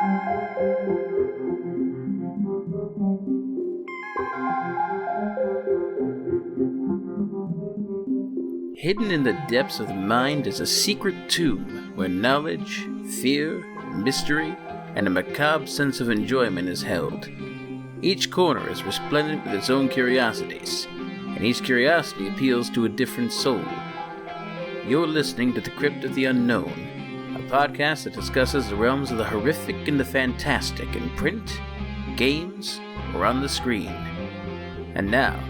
Hidden in the depths of the mind is a secret tomb where knowledge, fear, mystery, and a macabre sense of enjoyment is held. Each corner is resplendent with its own curiosities, and each curiosity appeals to a different soul. You're listening to The Crypt of the Unknown, a podcast that discusses the realms of the horrific and the fantastic in print, games, or on the screen. And now,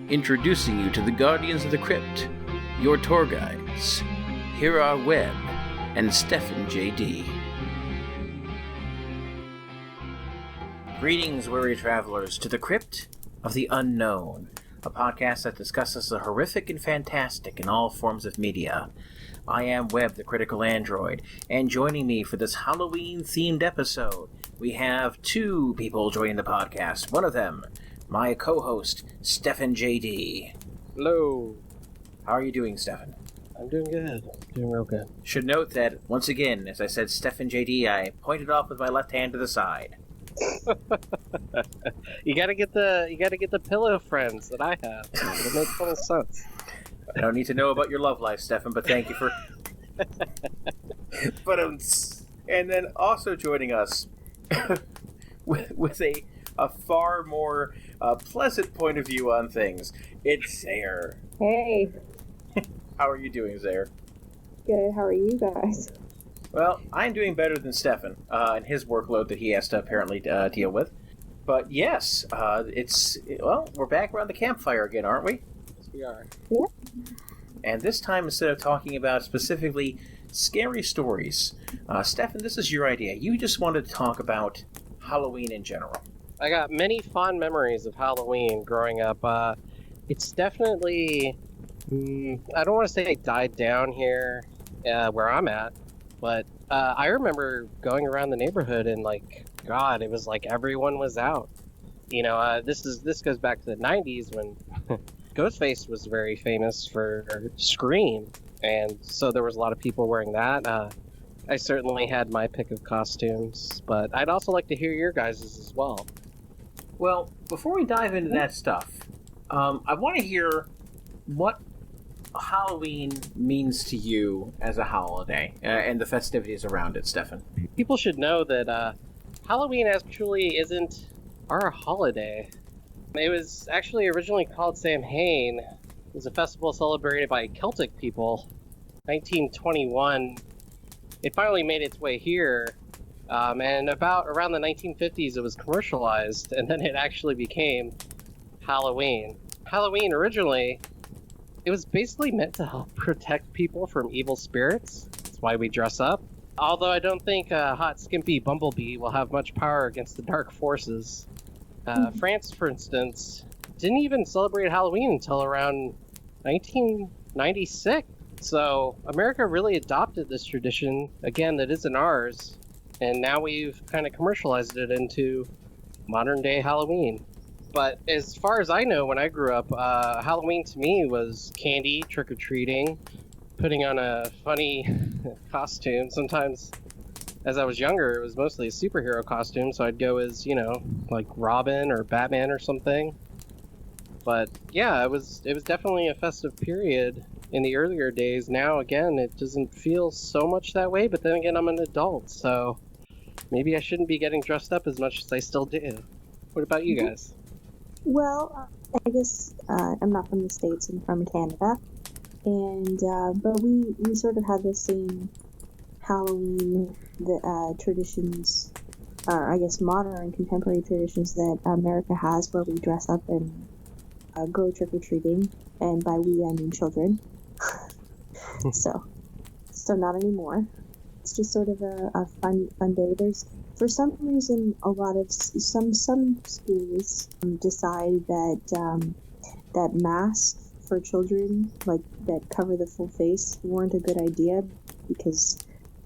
introducing you to the Guardians of the Crypt, your tour guides. Here are Webb and Stefan J.D. Greetings, weary travelers, to the Crypt of the Unknown, a podcast that discusses the horrific and fantastic in all forms of media. I am Webb, the Critical Android, and joining me for this Halloween-themed episode, we have two people joining the podcast. One of them, my co-host, Stefan J.D. Hello. How are you doing, Stefan? I'm doing good. Doing real good. Should note that, once again, as I said Stefan J.D., I pointed off with my left hand to the side. You gotta get the pillow friends that I have. It makes total sense. I don't need to know about your love life, Stefan, but thank you for... And then also joining us with a far more pleasant point of view on things, it's Sayre. Hey. How are you doing, Sayre? Good, how are you guys? Well, I'm doing better than Stefan, and his workload that he has to apparently deal with. But yes, we're back around the campfire again, aren't we? Yes, we are. Yeah. And this time, instead of talking about specifically scary stories, Stefan, this is your idea. You just wanted to talk about Halloween in general. I got many fond memories of Halloween growing up. It's definitely, I don't want to say it died down here where I'm at, but I remember going around the neighborhood and God, it was like everyone was out. You know, this goes back to the 90s when Ghostface was very famous for Scream, and so there was a lot of people wearing that. I certainly had my pick of costumes, but I'd also like to hear your guys' as well. Well, before we dive into that stuff, I want to hear what Halloween means to you as a holiday and the festivities around it, Stefan. People should know that Halloween actually isn't our holiday. It was actually originally called Samhain. It was a festival celebrated by Celtic people. 1921. It finally made its way here. And around the 1950s, it was commercialized, and then it actually became Halloween. Halloween, originally, it was basically meant to help protect people from evil spirits. That's why we dress up. Although I don't think hot, skimpy Bumblebee will have much power against the dark forces. France, for instance, didn't even celebrate Halloween until around 1996. So America really adopted this tradition, again, that isn't ours. And now we've kind of commercialized it into modern-day Halloween. But as far as I know, when I grew up, Halloween to me was candy, trick-or-treating, putting on a funny costume. Sometimes, as I was younger, it was mostly a superhero costume, so I'd go as, like Robin or Batman or something. But yeah, it was definitely a festive period in the earlier days. Now, again, it doesn't feel so much that way, but then again, I'm an adult, so maybe I shouldn't be getting dressed up as much as I still do. What about you guys? Well, I guess I'm not from the States, I'm from Canada, and but we sort of have the same Halloween traditions, I guess modern and contemporary traditions that America has, where we dress up and go trick-or-treating, and by we I mean children. so not anymore. It's just sort of a fun day. There's, for some reason, a lot of some schools decide that masks for children, like that cover the full face, weren't a good idea because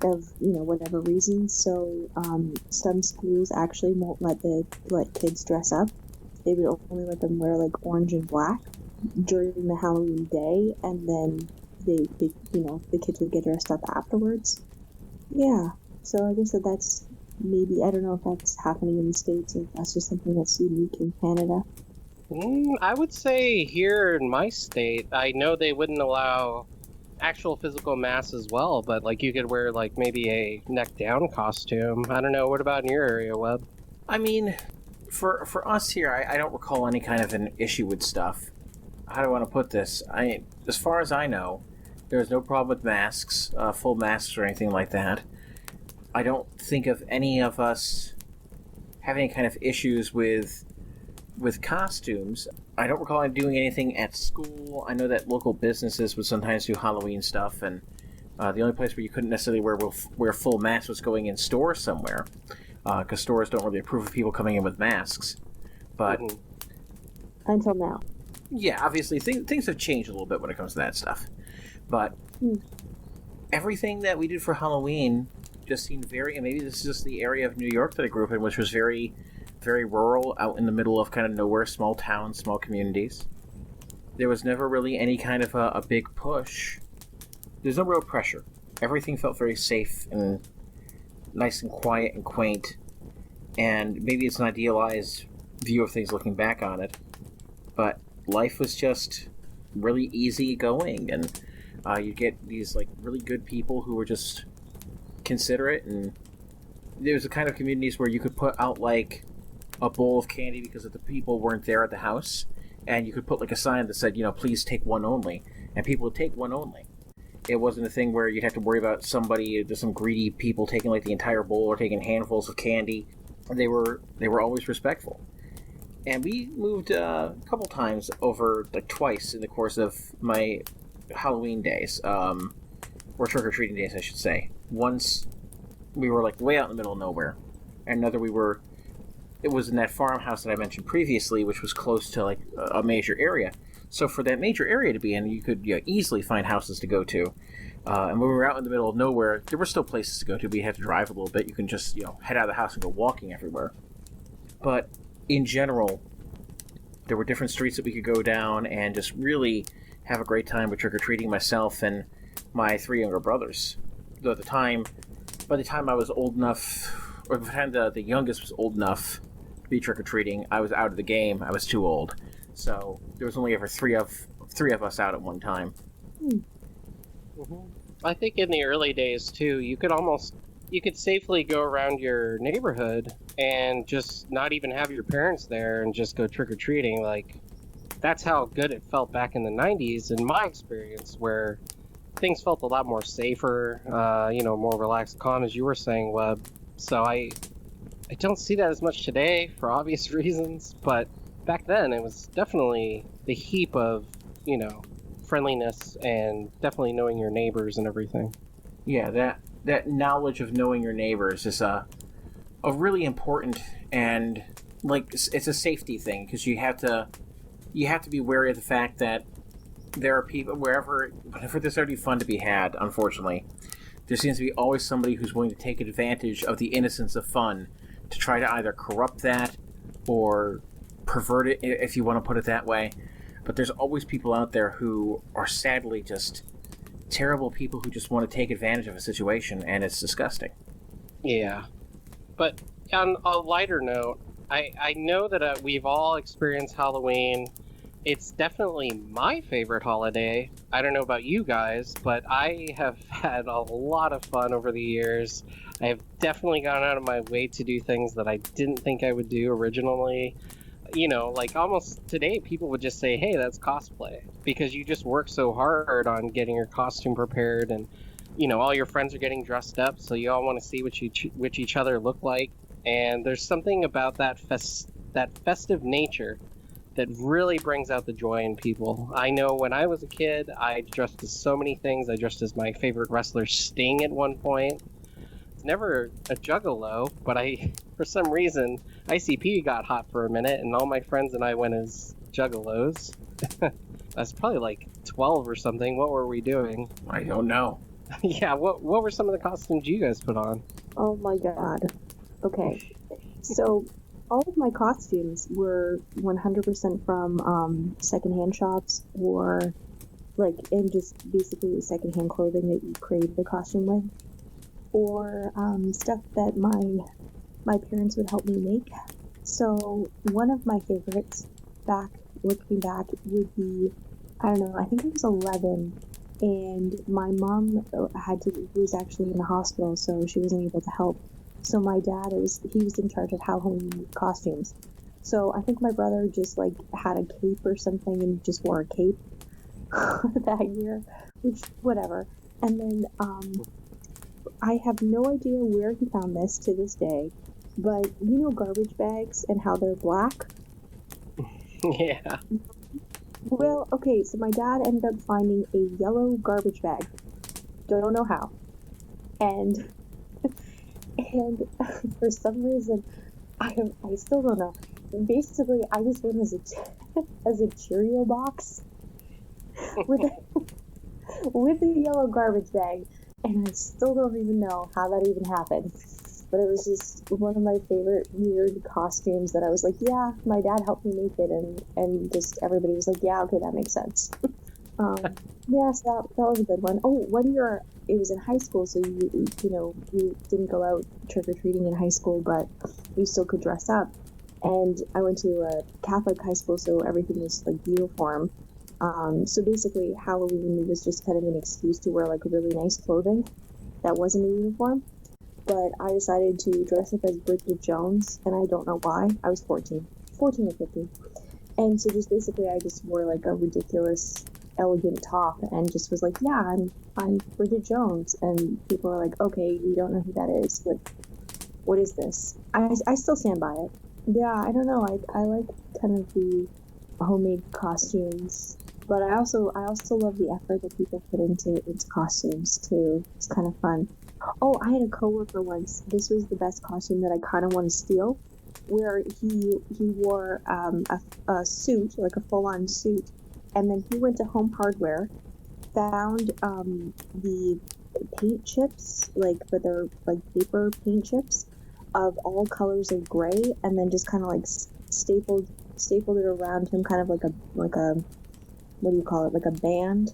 of whatever reason. So some schools actually won't let kids dress up. They would only let them wear like orange and black during the Halloween day, and then the kids would get dressed up afterwards. Yeah, so I guess that's maybe, I don't know if that's happening in the States or if that's just something that's unique in Canada. I would say here in my state, I know they wouldn't allow actual physical masks as well, but like you could wear like maybe a neck down costume. I don't know. What about in your area, Webb? I mean, for us here, I don't recall any kind of an issue with stuff. How do I want to put this? As far as I know, there's no problem with masks, full masks or anything like that. I don't think of any of us having any kind of issues with costumes. I don't recall doing anything at school. I know that local businesses would sometimes do Halloween stuff, and the only place where you couldn't necessarily wear full masks was going in stores somewhere, because stores don't really approve of people coming in with masks. But Until now. yeah, obviously things have changed a little bit when it comes to that stuff. But everything that we did for Halloween just seemed very, and maybe this is just the area of New York that I grew up in, which was very, very rural, out in the middle of kind of nowhere, small towns, small communities. There was never really any kind of a big push. There's no real pressure. Everything felt very safe and nice and quiet and quaint. And maybe it's an idealized view of things looking back on it, but life was just really easy going, and you get these like really good people who were just considerate, and there's the kind of communities where you could put out like a bowl of candy because if the people weren't there at the house, and you could put like a sign that said, please take one only, and people would take one only. It wasn't a thing where you'd have to worry about there's some greedy people taking like the entire bowl or taking handfuls of candy. They were always respectful. And we moved a couple times over, like twice in the course of my Halloween days, or trick-or-treating days, I should say. Once we were like way out in the middle of nowhere, and another it was in that farmhouse that I mentioned previously, which was close to like a major area. So for that major area to be in, you could easily find houses to go to. And when we were out in the middle of nowhere, there were still places to go to, but you had to drive a little bit. You can just head out of the house and go walking everywhere. But in general, there were different streets that we could go down and just really have a great time with trick-or-treating, myself and my 3 younger brothers. Though by the time I was old enough, or by the time the youngest was old enough to be trick-or-treating, I was out of the game. I was too old. So there was only ever three of us out at one time. I think in the early days too, you could safely go around your neighborhood and just not even have your parents there and just go trick-or-treating. Like, that's how good it felt back in the 90s in my experience, where things felt a lot more safer, more relaxed, calm, as you were saying, Webb. So I don't see that as much today for obvious reasons, but back then it was definitely the heap of, friendliness and definitely knowing your neighbors and everything. Yeah, that knowledge of knowing your neighbors is a really important, and like it's a safety thing, because you have to be wary of the fact that there are people whenever there's already fun to be had. Unfortunately, there seems to be always somebody who's willing to take advantage of the innocence of fun to try to either corrupt that or pervert it, if you want to put it that way. But there's always people out there who are sadly just terrible people who just want to take advantage of a situation, and it's disgusting. Yeah. But on a lighter note, I know that we've all experienced Halloween. It's definitely my favorite holiday. I don't know about you guys, but I have had a lot of fun over the years. I have definitely gone out of my way to do things that I didn't think I would do originally. Like almost today, people would just say, hey, that's cosplay, because you just work so hard on getting your costume prepared, and, all your friends are getting dressed up, so you all want to see what each other look like. And there's something about that festive nature that really brings out the joy in people. I know when I was a kid, I dressed as so many things. I dressed as my favorite wrestler, Sting, at one point. Never a juggalo, but for some reason, ICP got hot for a minute, and all my friends and I went as juggalos. I was probably like 12 or something. What were we doing? I don't know. Yeah, what were some of the costumes you guys put on? Oh my god. Okay. So, all of my costumes were 100% from secondhand shops, or and just basically secondhand clothing that you create the costume with. Or stuff that my my parents would help me make. So one of my favorites, looking back, would be, I don't know, I think I was 11, and my mom was actually in the hospital, so she wasn't able to help. So my dad, he was in charge of Halloween costumes. So I think my brother just like had a cape or something and just wore a cape that year, which whatever. And then I have no idea where he found this to this day, but you know garbage bags and how they're black? Yeah. Well, okay, so my dad ended up finding a yellow garbage bag. Don't know how. And and for some reason, I still don't know. Basically, I just went as a Cheerio box with with a yellow garbage bag, and I still don't even know how that even happened. But it was just one of my favorite weird costumes that I was like, yeah, my dad helped me make it, and just everybody was like, yeah, okay, that makes sense. Yeah, so that was a good one. Oh, 1 year, it was in high school, so we didn't go out trick-or-treating in high school, but we still could dress up. And I went to a Catholic high school, so everything was like uniform. So basically, Halloween was just kind of an excuse to wear like really nice clothing that wasn't a uniform. But I decided to dress up as Bridget Jones, and I don't know why. I was 14 or 15. And so just basically I just wore like a ridiculous, elegant top and just was like, yeah, I'm Bridget Jones. And people are like, okay, we don't know who that is, but what is this? I still stand by it. Yeah, I don't know. I like kind of the homemade costumes, but I also love the effort that people put into costumes too. It's kind of fun. Oh, I had a coworker once. This was the best costume that I kind of want to steal, where he wore a suit, like a full-on suit, and then he went to Home Hardware, found the paint chips, but they're like paper paint chips of all colors of gray, and then just kind of like stapled it around him, kind of like a what do you call it, like a band,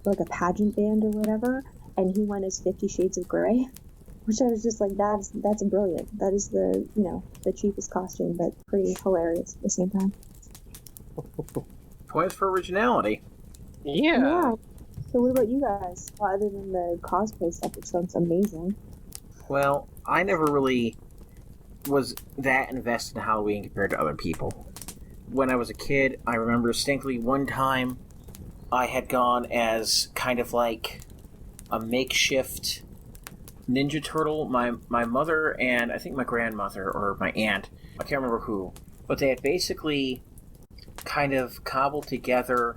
like a pageant band or whatever. And he went as 50 Shades of Grey, which I was just like, that's brilliant. That is the cheapest costume, but pretty hilarious at the same time. Points for originality. Yeah. So what about you guys? Well, other than the cosplay stuff, which sounds amazing. Well, I never really was that invested in Halloween compared to other people. When I was a kid, I remember distinctly one time I had gone as kind of like a makeshift Ninja Turtle. My mother and I think my grandmother or my aunt, I can't remember who, but they had basically kind of cobbled together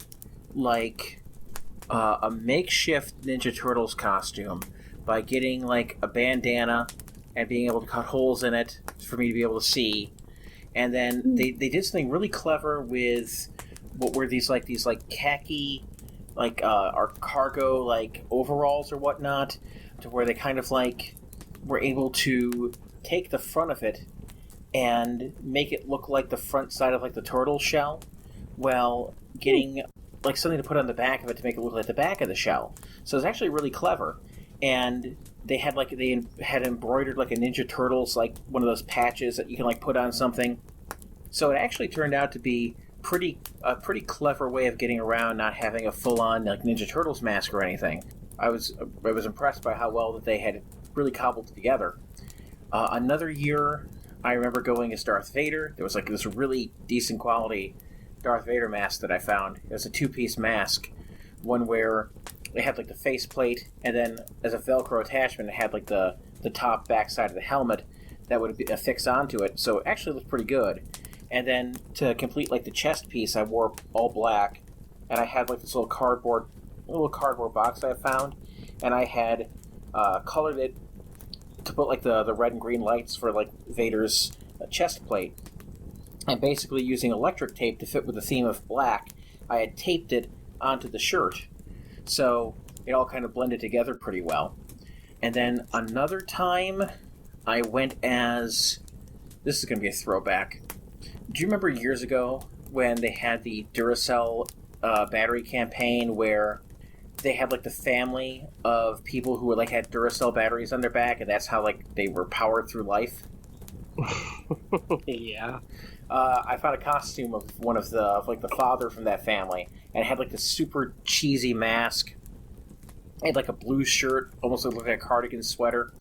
like a makeshift Ninja Turtles costume by getting like a bandana and being able to cut holes in it for me to be able to see. And then they did something really clever with what were these khaki, our cargo overalls or whatnot, to where they kind of were able to take the front of it and make it look like the front side of the turtle shell, while getting something to put on the back of it to make it look like the back of the shell. So it's actually really clever. And they had embroidered a Ninja Turtles, one of those patches that you can put on something. So it actually turned out to be a pretty clever way of getting around not having a full-on Ninja Turtles mask or anything. I was impressed by how well that they had really cobbled together. Another year, I remember going as Darth Vader. There was this really decent quality Darth Vader mask that I found. It was a two-piece mask, one where they had the faceplate, and then as a Velcro attachment, it had the top back side of the helmet that would affix onto it. So it actually looked pretty good. And then to complete the chest piece, I wore all black, and I had this little cardboard box I found, and I had colored it to put the red and green lights for Vader's chest plate. And basically using electric tape to fit with the theme of black, I had taped it onto the shirt. So it all kind of blended together pretty well. And then another time, I went as... This is going to be a throwback. Do you remember years ago when they had the Duracell battery campaign where they had the family of people who had Duracell batteries on their back, and that's how they were powered through life? Yeah. I found a costume of one of the father from that family, and it had like this super cheesy mask. It had like a blue shirt, almost looked like a cardigan sweater,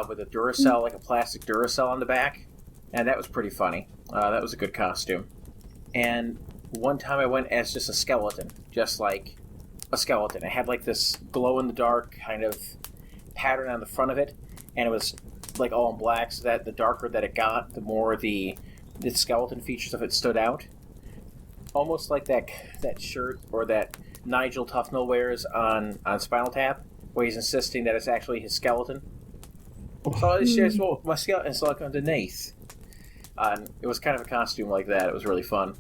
with a Duracell, like a plastic Duracell on the back, and that was pretty funny. That was a good costume. And one time I went as just a skeleton, just like a skeleton. It had like this glow-in-the-dark kind of pattern on the front of it, and it was like all in black, so that the darker that it got, the more the skeleton features of it stood out. Almost like that shirt or that Nigel Tufnell wears on Spinal Tap, where he's insisting that it's actually his skeleton. So it's just, well, my skeleton's like underneath. It was kind of a costume like that. It was really fun.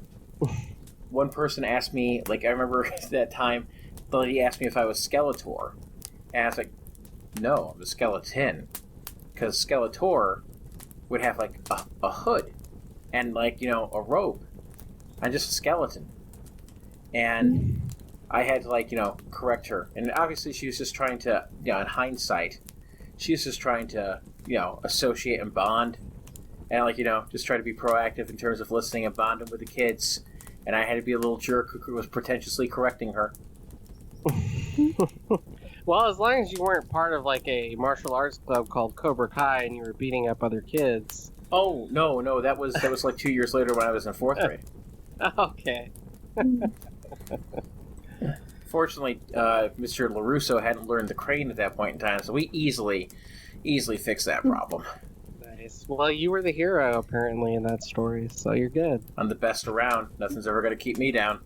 One person asked me, like, I remember that time, the lady asked me if I was Skeletor. And I was like, no, I'm a skeleton. Because Skeletor would have, like, a hood and, like, you know, a robe. I'm just a skeleton. And I had to, like, you know, correct her. And obviously she was just trying to, you know, in hindsight, she was just trying to, you know, associate and bond. And, like, you know, just try to be proactive in terms of listening and bonding with the kids. And I had to be a little jerk who was pretentiously correcting her. Well, as long as you weren't part of, like, a martial arts club called Cobra Kai and you were beating up other kids. Oh, no, that was like 2 years later when I was in 4th grade. Okay. Fortunately, Mr. LaRusso hadn't learned the crane at that point in time, so we easily fixed that problem. Nice. Well, you were the hero, apparently, in that story, so you're good. I'm the best around. Nothing's ever going to keep me down.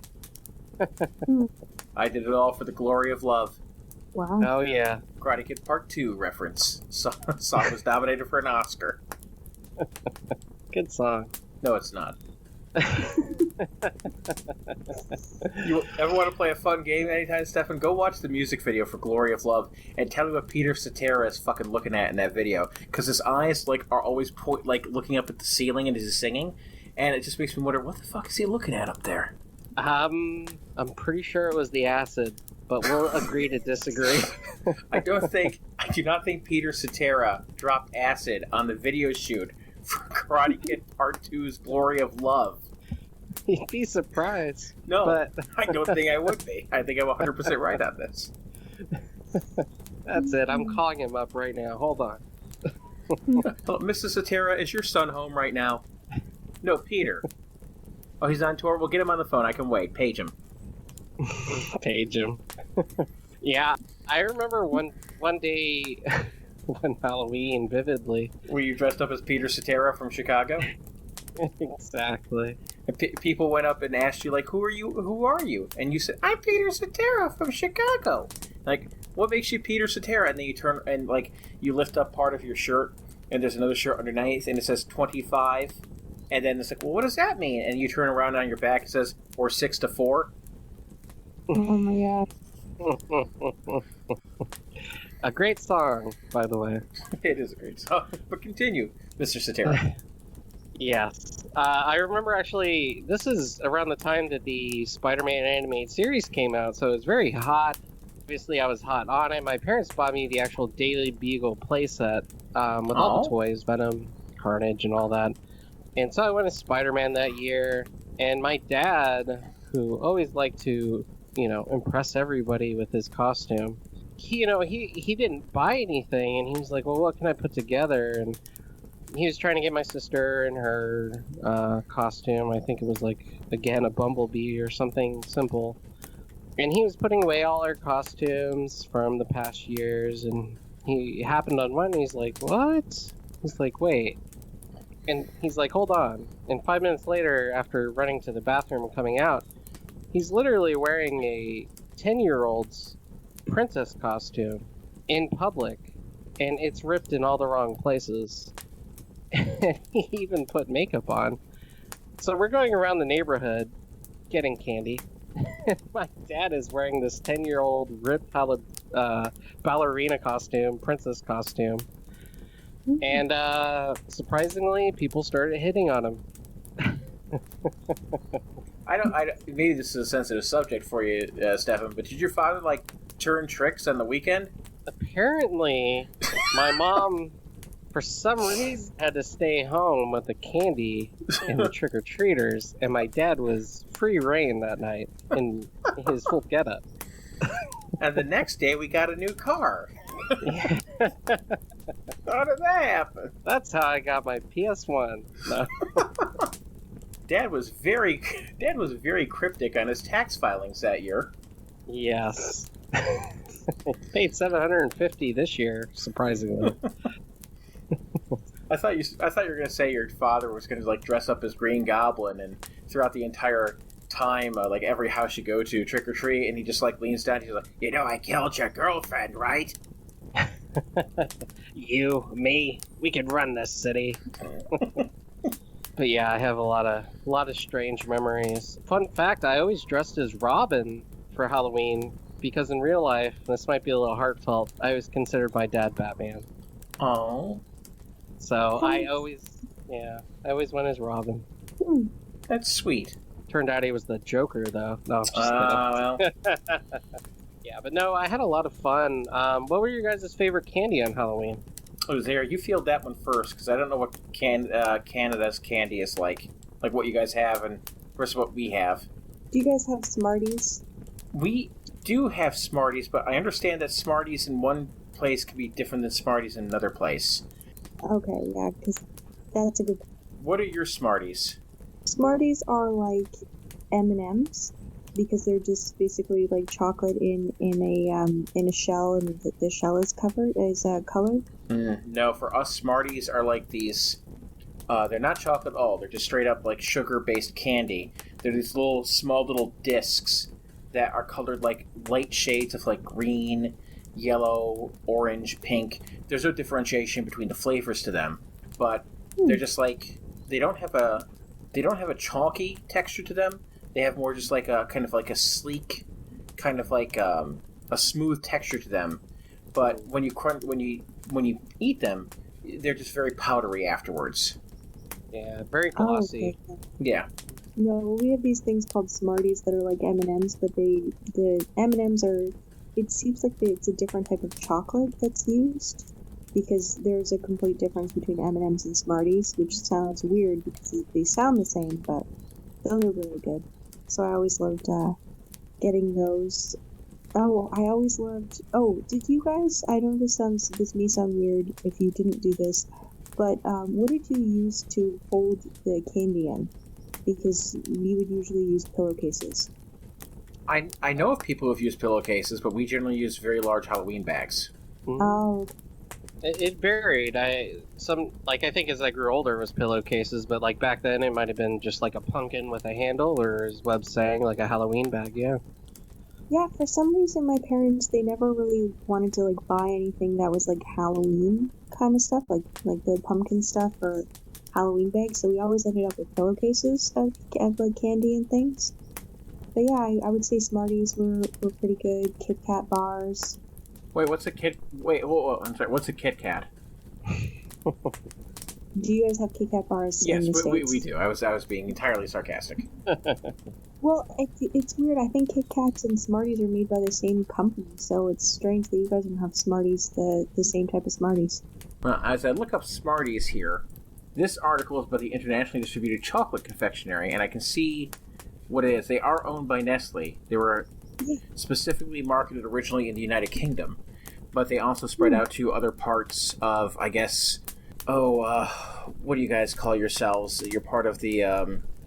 I did it all for the glory of love. Wow. Oh, yeah. Karate Kid Part 2 reference. Song was nominated for an Oscar. Good song. No, it's not. You ever want to play a fun game anytime, Stefan? Go watch the music video for Glory of Love and tell me what Peter Cetera is fucking looking at in that video. Because his eyes like are always looking up at the ceiling and he's singing, and it just makes me wonder, what the fuck is he looking at up there? I'm pretty sure it was the acid, but we'll agree to disagree. I do not think Peter Cetera dropped acid on the video shoot for Karate Kid Part 2's Glory of Love. You'd be surprised. No, but I don't think I would be. I think I'm 100% right on this. That's it. I'm calling him up right now. Hold on. Hello, Mrs. Cetera, is your son home right now? No, Peter. Oh, he's on tour? We'll get him on the phone. I can wait. Page him. Page him. Yeah, I remember one day, one Halloween vividly. Were you dressed up as Peter Cetera from Chicago? Exactly. And people went up and asked you, like, who are you? And you said, I'm Peter Cetera from Chicago. Like, what makes you Peter Cetera? And then you turn and, like, you lift up part of your shirt, and there's another shirt underneath, and it says 25. And then it's like, well, what does that mean? And you turn around on your back, it says, or 6 to 4. Oh my god. A great song, by the way. It is a great song. But continue, Mr. Cetera. Yes. I remember actually, this is around the time that the Spider-Man animated series came out, so it was very hot. Obviously, I was hot on it. My parents bought me the actual Daily Bugle playset with all the toys, Venom, Carnage, and all that. And so I went as Spider-Man that year, and my dad, who always liked to, you know, impress everybody with his costume, he didn't buy anything, and he was like, well, what can I put together? And he was trying to get my sister in her costume. I think it was like, again, a bumblebee or something simple. And he was putting away all our costumes from the past years, and he happened on one, and he's like, what? He's like, wait. And he's like, hold on. And 5 minutes later, after running to the bathroom and coming out, he's literally wearing a 10-year-old's princess costume in public, and it's ripped in all the wrong places. And he even put makeup on. So we're going around the neighborhood getting candy. My dad is wearing this 10-year-old ripped ballerina costume, princess costume. And surprisingly, people started hitting on him. I don't. Maybe this is a sensitive subject for you, Stefan. But did your father like turn tricks on the weekend? Apparently, my mom for some reason, I had to stay home with the candy and the trick-or-treaters, and my dad was free reign that night in his full getup. And the next day, we got a new car. Yeah. How did that happen? That's how I got my PS1. No. Dad was very cryptic on his tax filings that year. Yes. Paid $750 this year, surprisingly. I thought you were going to say your father was going to like dress up as Green Goblin, and throughout the entire time, like every house you go to, trick or treat, and he just like leans down. He's like, I killed your girlfriend, right? You, me, we could run this city. But yeah, I have a lot of strange memories. Fun fact: I always dressed as Robin for Halloween because in real life, this might be a little heartfelt, I was considered my dad Batman. Oh, so I always went as Robin. That's sweet. Turned out he was the Joker, though. No, I'm just well. Yeah, but no, I had a lot of fun. What were your guys' favorite candy on Halloween? Oh, Sayre, you field that one first, because I don't know what Canada's candy is like what you guys have, and versus what we have. Do you guys have Smarties? We do have Smarties, but I understand that Smarties in one place can be different than Smarties in another place. Okay, yeah, because that's a good... What are your Smarties? Smarties are like M&Ms, because they're just basically like chocolate in a shell, and the shell is colored. No, for us, Smarties are like these. They're not chocolate at all. They're just straight up like sugar-based candy. They're these small little discs that are colored like light shades of like green, yellow, orange, pink. There's no differentiation between the flavors to them, but they're just like they don't have a chalky texture to them. They have more just like a kind of like a sleek, kind of like a smooth texture to them. But when you eat them, they're just very powdery afterwards. Yeah, very glossy. Oh, okay. Yeah. No, we have these things called Smarties that are like M&Ms, but the M&Ms are... It seems like it's a different type of chocolate that's used, because there's a complete difference between M&Ms and Smarties, which sounds weird because they sound the same, but those are really good. So I always loved getting those. Oh, I always loved... Oh, did you guys... I know this may sound weird if you didn't do this, but what did you use to hold the candy in? Because we would usually use pillowcases. I know of people who've used pillowcases, but we generally use very large Halloween bags. Oh. It varied. I think as I grew older it was pillowcases, but like back then it might have been just like a pumpkin with a handle, or as Webb saying, like a Halloween bag. Yeah. Yeah, for some reason my parents, they never really wanted to like buy anything that was like Halloween kind of stuff, like the pumpkin stuff or Halloween bags. So we always ended up with pillowcases of like candy and things. But yeah, I would say Smarties were pretty good. Kit Kat bars. Wait, what's a Kit? Wait, I'm sorry. What's a Kit Kat? Do you guys have Kit Kat bars in the States? we do. I was being entirely sarcastic. Well, it's weird. I think Kit Kats and Smarties are made by the same company, so it's strange that you guys don't have Smarties, the same type of Smarties. Well, as I look up Smarties here, this article is about the internationally distributed chocolate confectionery, and I can see what it is. They are owned by Nestle. They were specifically marketed originally in the United Kingdom, but they also spread out to other parts of, I guess, what do you guys call yourselves? You're part of the,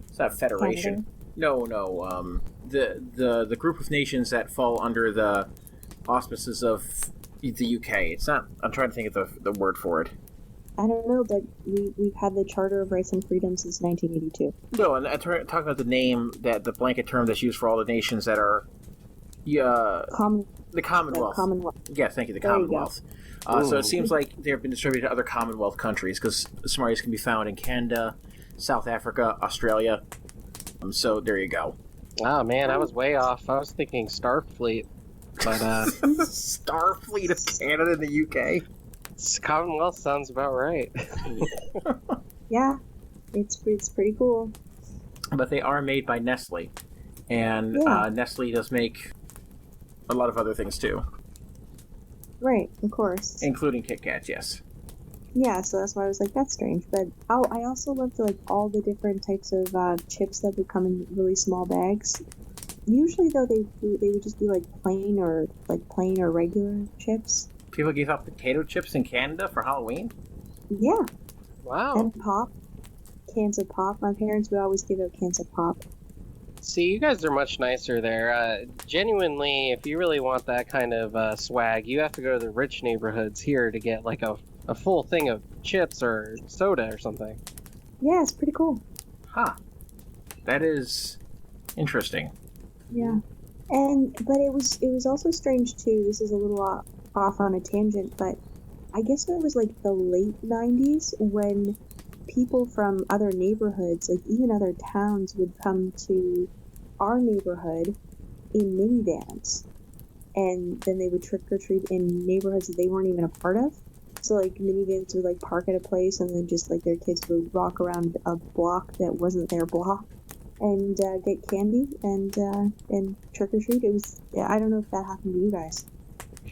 it's not Federation. Canada? No, the group of nations that fall under the auspices of the UK. It's not, I'm trying to think of the word for it. I don't know, but we've had the Charter of Rights and Freedom since 1982. No, and I'm talking about the name, the blanket term that's used for all the nations that are, the Commonwealth. The Commonwealth. Yes, thank you, the Commonwealth. So it seems like they've been distributed to other Commonwealth countries, because Smarties can be found in Canada, South Africa, Australia. So there you go. Oh man, I was way off. I was thinking Starfleet, but Starfleet of Canada and the UK. Commonwealth sounds about right. Yeah, it's pretty cool. But they are made by Nestle, and Nestle does make a lot of other things too. Right, of course. Including Kit Kats, yes. Yeah, so that's why I was like, that's strange. But I also loved like all the different types of chips that would come in really small bags. Usually, though, they would just be like plain or regular chips. People give out potato chips in Canada for Halloween? Yeah, Wow. and pop, cans of pop. My parents would always give out cans of pop. See, you guys are much nicer there. Genuinely, if you really want that kind of swag, you have to go to the rich neighborhoods here to get like a full thing of chips or soda or something. Yeah, it's pretty cool. Huh. That is interesting. Yeah, but it was also strange too. This is a little off on a tangent, but I guess it was like the late 90s when people from other neighborhoods, like even other towns, would come to our neighborhood in minivans, and then they would trick or treat in neighborhoods that they weren't even a part of. So like minivans would like park at a place, and then just like their kids would walk around a block that wasn't their block and get candy and trick or treat. It was, yeah, I don't know if that happened to you guys.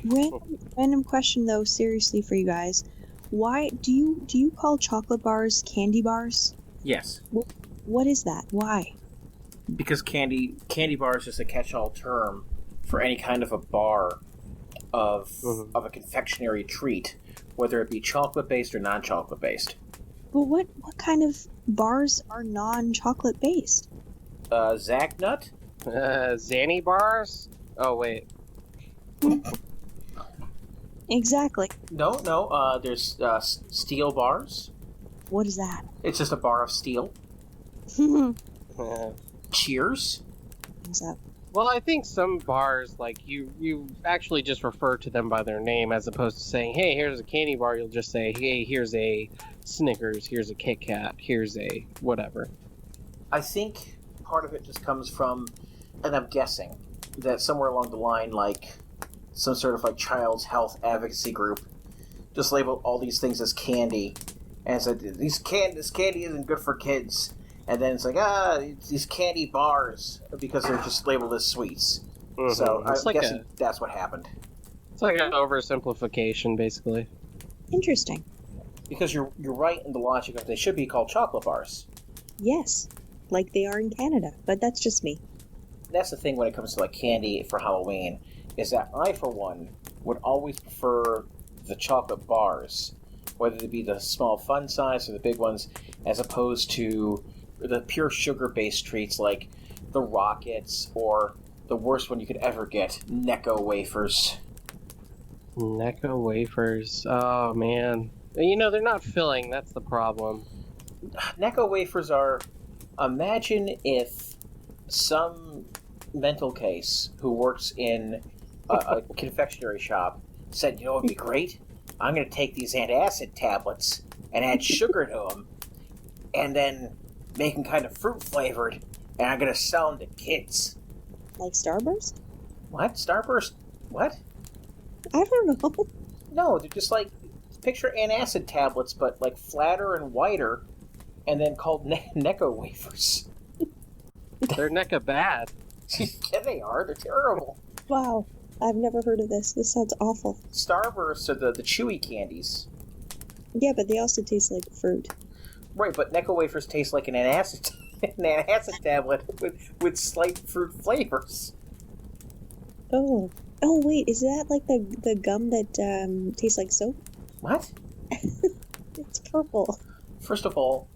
Random question though, seriously for you guys. Why do you call chocolate bars candy bars? Yes. What is that? Why? Because candy bar is just a catch-all term for any kind of a bar of a confectionery treat, whether it be chocolate-based or non-chocolate-based. But what kind of bars are non-chocolate based? Zack Nut? Zanny bars? Oh, wait. Exactly. No. There's steel bars. What is that? It's just a bar of steel. Cheers? What's that? Well, I think some bars, like, you actually just refer to them by their name as opposed to saying, hey, here's a candy bar. You'll just say, hey, here's a Snickers, here's a Kit Kat, here's a whatever. I think part of it just comes from, and I'm guessing, that somewhere along the line, like, some sort of, like, child's health advocacy group just labeled all these things as candy, and said, this candy isn't good for kids. And then it's like, these candy bars, because they're just labeled as sweets. Mm-hmm. So I'm guessing that's what happened. It's like an oversimplification, basically. Interesting. Because you're right in the logic of they should be called chocolate bars. Yes, like they are in Canada, but that's just me. That's the thing when it comes to like candy for Halloween, is that I, for one, would always prefer the chocolate bars, whether they be the small fun size or the big ones, as opposed to the pure sugar-based treats like the Rockets or the worst one you could ever get, Necco wafers. Necco wafers. Oh, man. You know, they're not filling. That's the problem. Necco wafers are... Imagine if some mental case who works in a confectionery shop said, you know what would be great? I'm going to take these antacid tablets and add sugar to them and then make them kind of fruit-flavored, and I'm going to sell them to kids. Like Starburst? What? Starburst? What? I don't know. No, they're just like, picture antacid tablets, but like flatter and whiter, and then called Necco wafers. They're Necca bad. Yeah, they are. They're terrible. Wow. I've never heard of this. This sounds awful. Starbursts are the chewy candies. Yeah, but they also taste like fruit. Right, but Necco wafers taste like an antacid tablet with slight fruit flavors. Oh. Oh, wait, is that like the gum that tastes like soap? What? It's purple. First of all,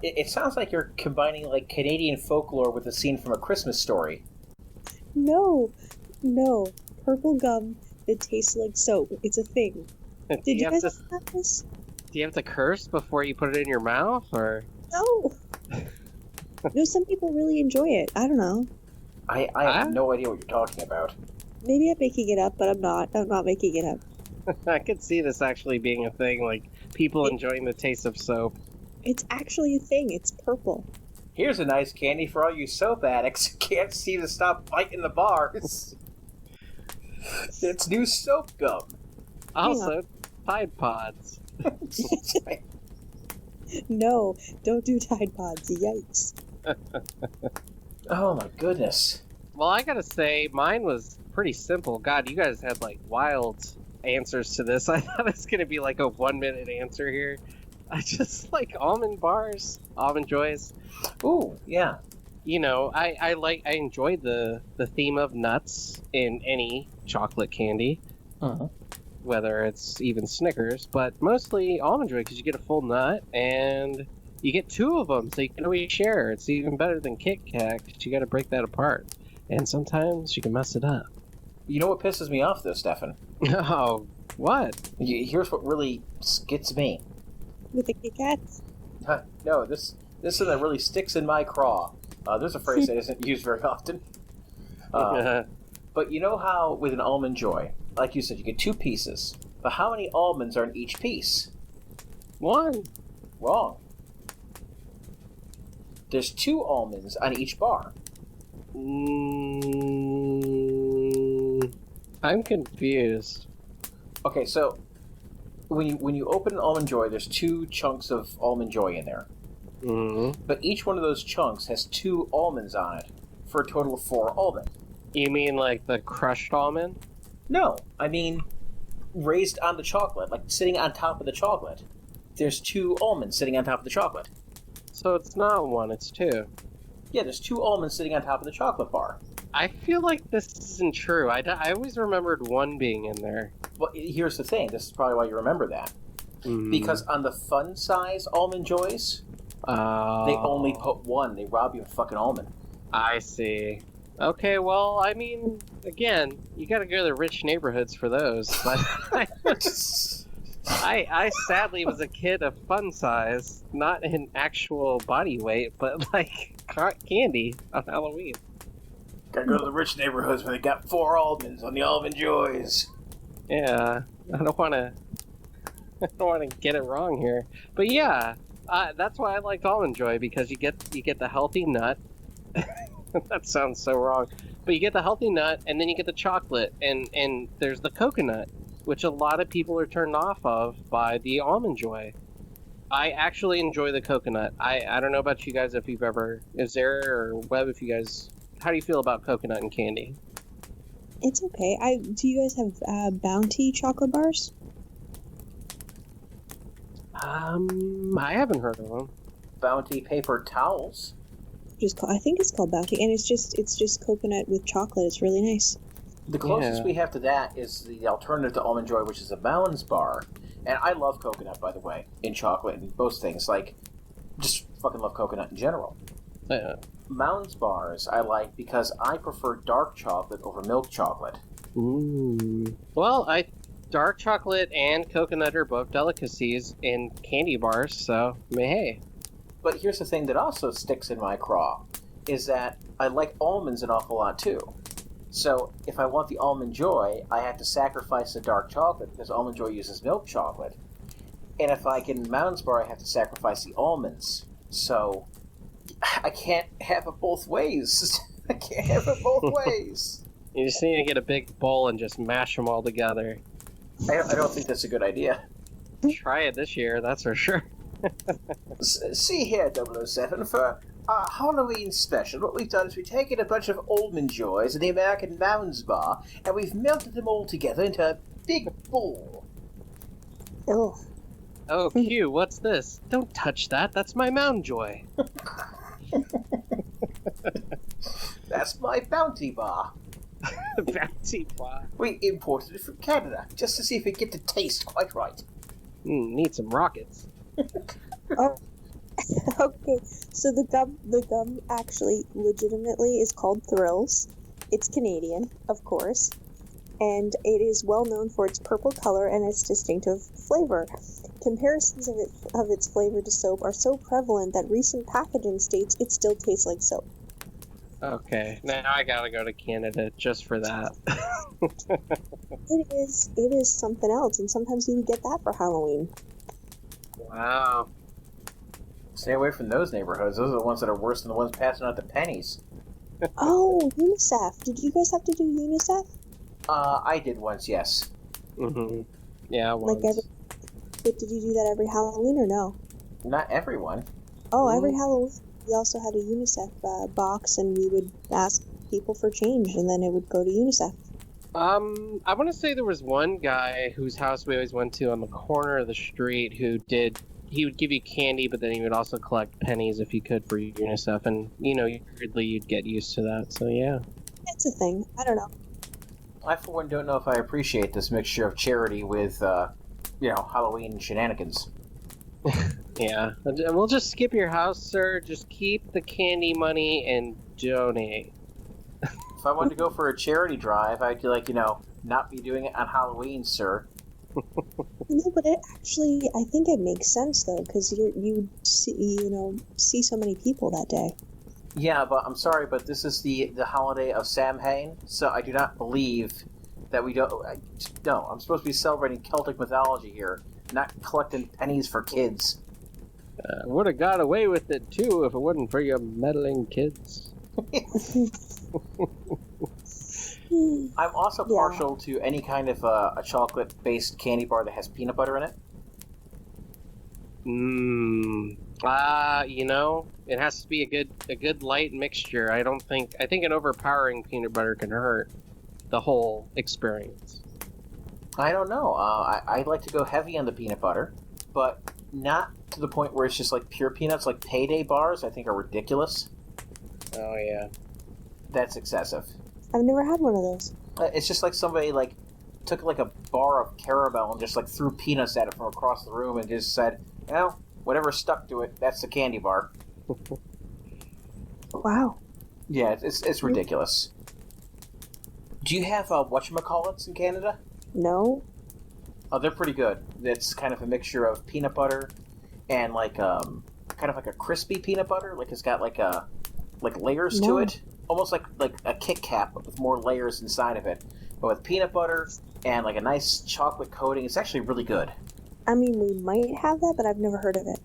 it sounds like you're combining like Canadian folklore with a scene from A Christmas Story. No. Purple gum that tastes like soap. It's a thing. Did you guys have this? Do you have to curse before you put it in your mouth, or? No. No, some people really enjoy it. I don't know. I have no idea what you're talking about. Maybe I'm making it up, but I'm not. I'm not making it up. I could see this actually being a thing, like people enjoying the taste of soap. It's actually a thing. It's purple. Here's a nice candy for all you soap addicts who can't seem to stop biting the bars. It's new soap gum. Also, Tide Pods. No, don't do Tide Pods. Yikes. Oh my goodness. Well, I gotta say, mine was pretty simple. God, you guys had like wild answers to this. I thought it was going to be like a 1-minute answer here. I just like almond bars, almond joys. Ooh, yeah. You know, I enjoy the theme of nuts in any chocolate candy, whether it's even Snickers, but mostly almond joy because you get a full nut and you get 2 of them, so you can always share. It's even better than Kit Kat because you got to break that apart, and sometimes you can mess it up. You know what pisses me off, though, Stefan? Oh, what? Here's what really gets me. With the Kit Kats? No, this thing that really sticks in my craw. There's a phrase that isn't used very often. But you know how with an almond joy, like you said, you get 2 pieces. But how many almonds are in each piece? 1. Wrong. There's 2 almonds on each bar. I'm confused. Okay, so when you open an almond joy, there's 2 chunks of almond joy in there. Mm-hmm. But each one of those chunks has 2 almonds on it, for a total of 4 almonds. You mean like the crushed almond? No, I mean raised on the chocolate, like sitting on top of the chocolate. There's 2 almonds sitting on top of the chocolate. So it's not 1, it's 2. Yeah, there's 2 almonds sitting on top of the chocolate bar. I feel like this isn't true. I always remembered 1 being in there. Well, here's the thing. This is probably why you remember that. Because on the fun size almond joys, they only put 1. They rob you of fucking almond. I see. Okay, well, I mean, again, you gotta go to the rich neighborhoods for those. But I sadly was a kid of fun size, not in actual body weight, but like candy on Halloween. Gotta go to the rich neighborhoods where they got 4 almonds on the almond joys. Yeah, I don't want to get it wrong here, but yeah, that's why I like almond joy because you get the healthy nut. That sounds so wrong, but you get the healthy nut, and then you get the chocolate, and there's the coconut, which a lot of people are turned off of by the almond joy. I actually enjoy the coconut. I don't know about you guys if you've ever, is there or Webb, if you guys, how do you feel about coconut and candy? It's okay. Do you guys have Bounty chocolate bars? I haven't heard of them. Bounty paper towels. I think it's called Bounty, and it's just coconut with chocolate. It's really nice. The closest we have to that is the alternative to almond joy, which is a Mounds bar. And I love coconut, by the way, in chocolate and most things. Like, just fucking love coconut in general. Yeah. Mounds bars I like because I prefer dark chocolate over milk chocolate. Ooh. Well, dark chocolate and coconut are both delicacies in candy bars, so hey. But here's the thing that also sticks in my craw, is that I like almonds an awful lot too. So if I want the almond joy, I have to sacrifice the dark chocolate because almond joy uses milk chocolate. And if I get Mounds bar, I have to sacrifice the almonds. So I can't have it both ways. I can't have it both ways. You just need to get a big bowl and just mash them all together. I don't think that's a good idea. Try it this year, that's for sure. See here, 007, for our Halloween special, what we've done is we've taken a bunch of almond joys and the American Mounds bar, and we've melted them all together into a big ball. Oh. Oh, Q, what's this? Don't touch that. That's my Mound Joy. That's my Bounty bar. Bounty bar. We imported it from Canada, just to see if it get to taste quite right. Need some rockets. Oh. Okay, so the gum actually legitimately is called Thrills. It's Canadian, of course, and it is well known for its purple color and its distinctive flavor. Comparisons of its flavor to soap are so prevalent that recent packaging states it still tastes like soap. Okay, now I gotta go to Canada just for that. It is something else, and sometimes you would get that for Halloween. Wow. Stay away from those neighborhoods. Those are the ones that are worse than the ones passing out the pennies. Oh, UNICEF. Did you guys have to do UNICEF? I did once, yes. Mm-hmm. Yeah, once. But did you do that every Halloween or no? Not everyone. Oh, every Halloween. We also had a UNICEF box, and we would ask people for change, and then it would go to UNICEF. I want to say there was one guy whose house we always went to on the corner of the street he would give you candy, but then he would also collect pennies if he could for UNICEF, and weirdly you'd get used to that. So yeah. It's a thing. I don't know. I, for one, don't know if I appreciate this mixture of charity with, Halloween shenanigans. Yeah. We'll just skip your house, sir. Just keep the candy money and donate. If I wanted to go for a charity drive, I'd not be doing it on Halloween, sir. No, but I think it makes sense though, because you see so many people that day. Yeah, but I'm sorry, but this is the holiday of Samhain, so I do not believe that we don't. No, I'm supposed to be celebrating Celtic mythology here, not collecting pennies for kids. Would have got away with it too if it wasn't for your meddling kids. I'm also partial to any kind of a chocolate-based candy bar that has peanut butter in it. It has to be a good light mixture. I think an overpowering peanut butter can hurt the whole experience. I don't know. I'd like to go heavy on the peanut butter, but not to the point where it's just like pure peanuts. Like Payday bars, I think are ridiculous. Oh yeah, that's excessive. I've never had one of those. It's just like somebody took a bar of caramel and just threw peanuts at it from across the room and just said, whatever stuck to it, that's the candy bar. Wow. Yeah, it's ridiculous. Do you have whatchamacallits in Canada? No. Oh, they're pretty good. It's kind of a mixture of peanut butter and kind of like a crispy peanut butter. It's got layers to it. Almost like a Kit Kat, but with more layers inside of it. But with peanut butter and a nice chocolate coating. It's actually really good. I mean, we might have that, but I've never heard of it.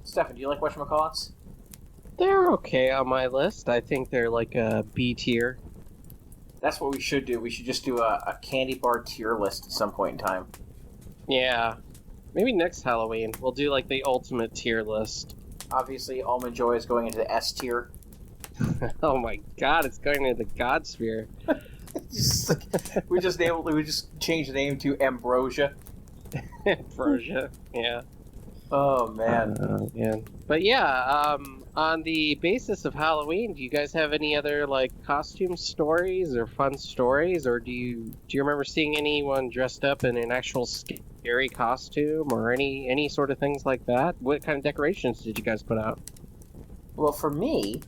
Stefan, do you like whatchamacallits? They're okay on my list. I think they're like a B tier. That's what we should do. We should just do a candy bar tier list at some point in time. Yeah. Maybe next Halloween we'll do the ultimate tier list. Obviously, Almond Joy is going into the S tier. Oh my god, it's going into the God sphere. we just changed the name to Ambrosia. Ambrosia, yeah. Oh man. But yeah, on the basis of Halloween, do you guys have any other costume stories or fun stories, or do you remember seeing anyone dressed up in an actual scary costume or any sort of things like that? What kind of decorations did you guys put out? Well, for me,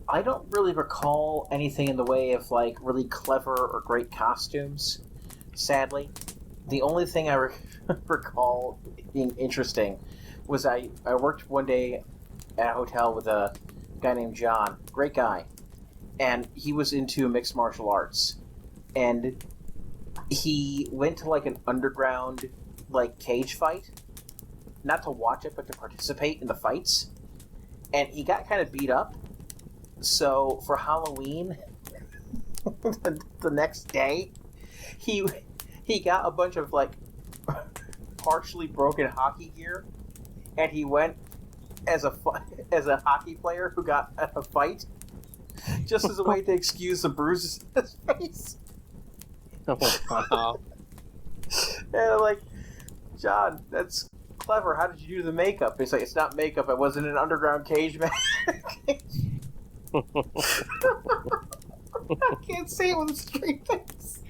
I don't really recall anything in the way of really clever or great costumes, sadly. The only thing I recall being interesting was I worked one day at a hotel with a guy named John, great guy, and he was into mixed martial arts, and he went to an underground cage fight, not to watch it but to participate in the fights, and he got kind of beat up. So for Halloween, the next day, he got a bunch of partially broken hockey gear, and he went as a hockey player who got at a fight, just as a way to excuse the bruises in his face. Oh wow! And I'm like, John, that's clever. How did you do the makeup? He's like, it's not makeup. I was in an underground cage, man. I can't say it with a straight face.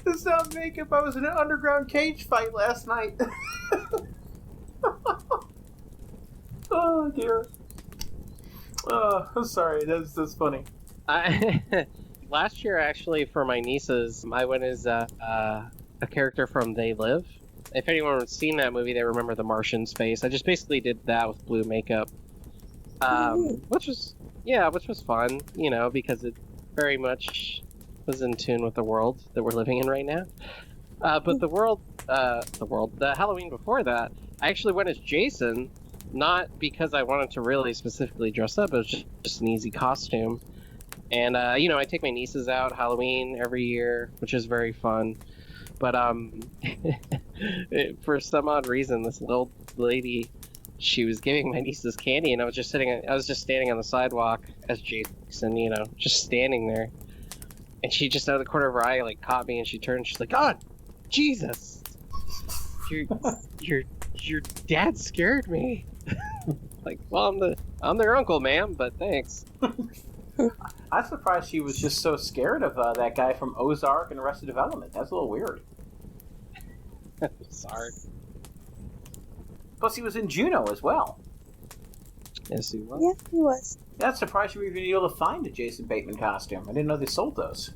It's not makeup. I was in an underground cage fight last night. Oh dear. I'm sorry. That's funny. Last year, actually, for my nieces, I went as a character from They Live. If anyone has seen that movie, they remember the Martian's face. I just basically did that with blue makeup, which was fun, because it very much was in tune with the world that we're living in right now. But the Halloween before that, I actually went as Jason, not because I wanted to really specifically dress up. It was just an easy costume. And, I take my nieces out Halloween every year, which is very fun. But for some odd reason, this little lady she was giving my nieces candy, and I was just standing on the sidewalk as Jason, just standing there. And she just out of the corner of her eye, like, caught me, and she turned, she's like, "God, Jesus! Your dad scared me." Like, well, I'm their uncle, ma'am, but thanks. I'm surprised she was just so scared of that guy from Ozark and Arrested Development. That's a little weird. Sorry. Plus, he was in Juno as well. Yes, he was. Yeah, he was. Yeah, I'm surprised you were even able to find a Jason Bateman costume. I didn't know they sold those.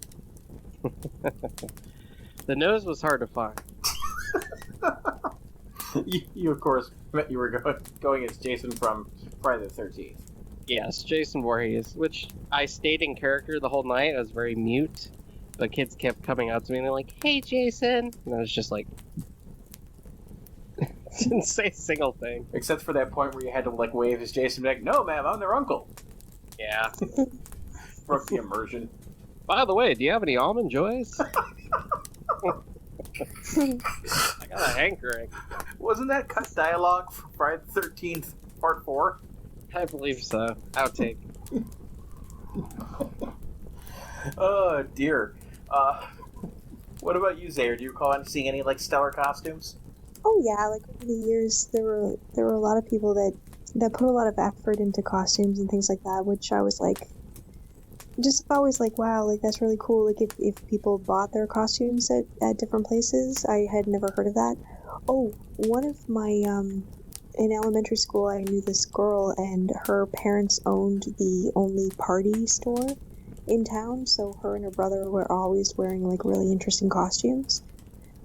The nose was hard to find. You of course, meant you were going as Jason from Friday the 13th. Yes, Jason Voorhees, which I stayed in character the whole night. I was very mute, but kids kept coming out to me and they're like, "Hey, Jason," and I was just like, didn't say a single thing. Except for that point where you had to like wave as Jason, like, "No, ma'am, I'm their uncle." Yeah. Broke the immersion. By the way, do you have any almond joys? I got a hankering. Wasn't that cut dialogue for Friday the 13th, Part 4? I believe so. Outtake. Oh dear. What about you, Sayre? Do you recall seeing any like stellar costumes? Oh yeah, like over the years, there were a lot of people that put a lot of effort into costumes and things like that, which I was like, just always like, wow, like that's really cool. Like if people bought their costumes at different places, I had never heard of that. Oh, one of my in elementary school, I knew this girl, and her parents owned the only party store in town, so her and her brother were always wearing like really interesting costumes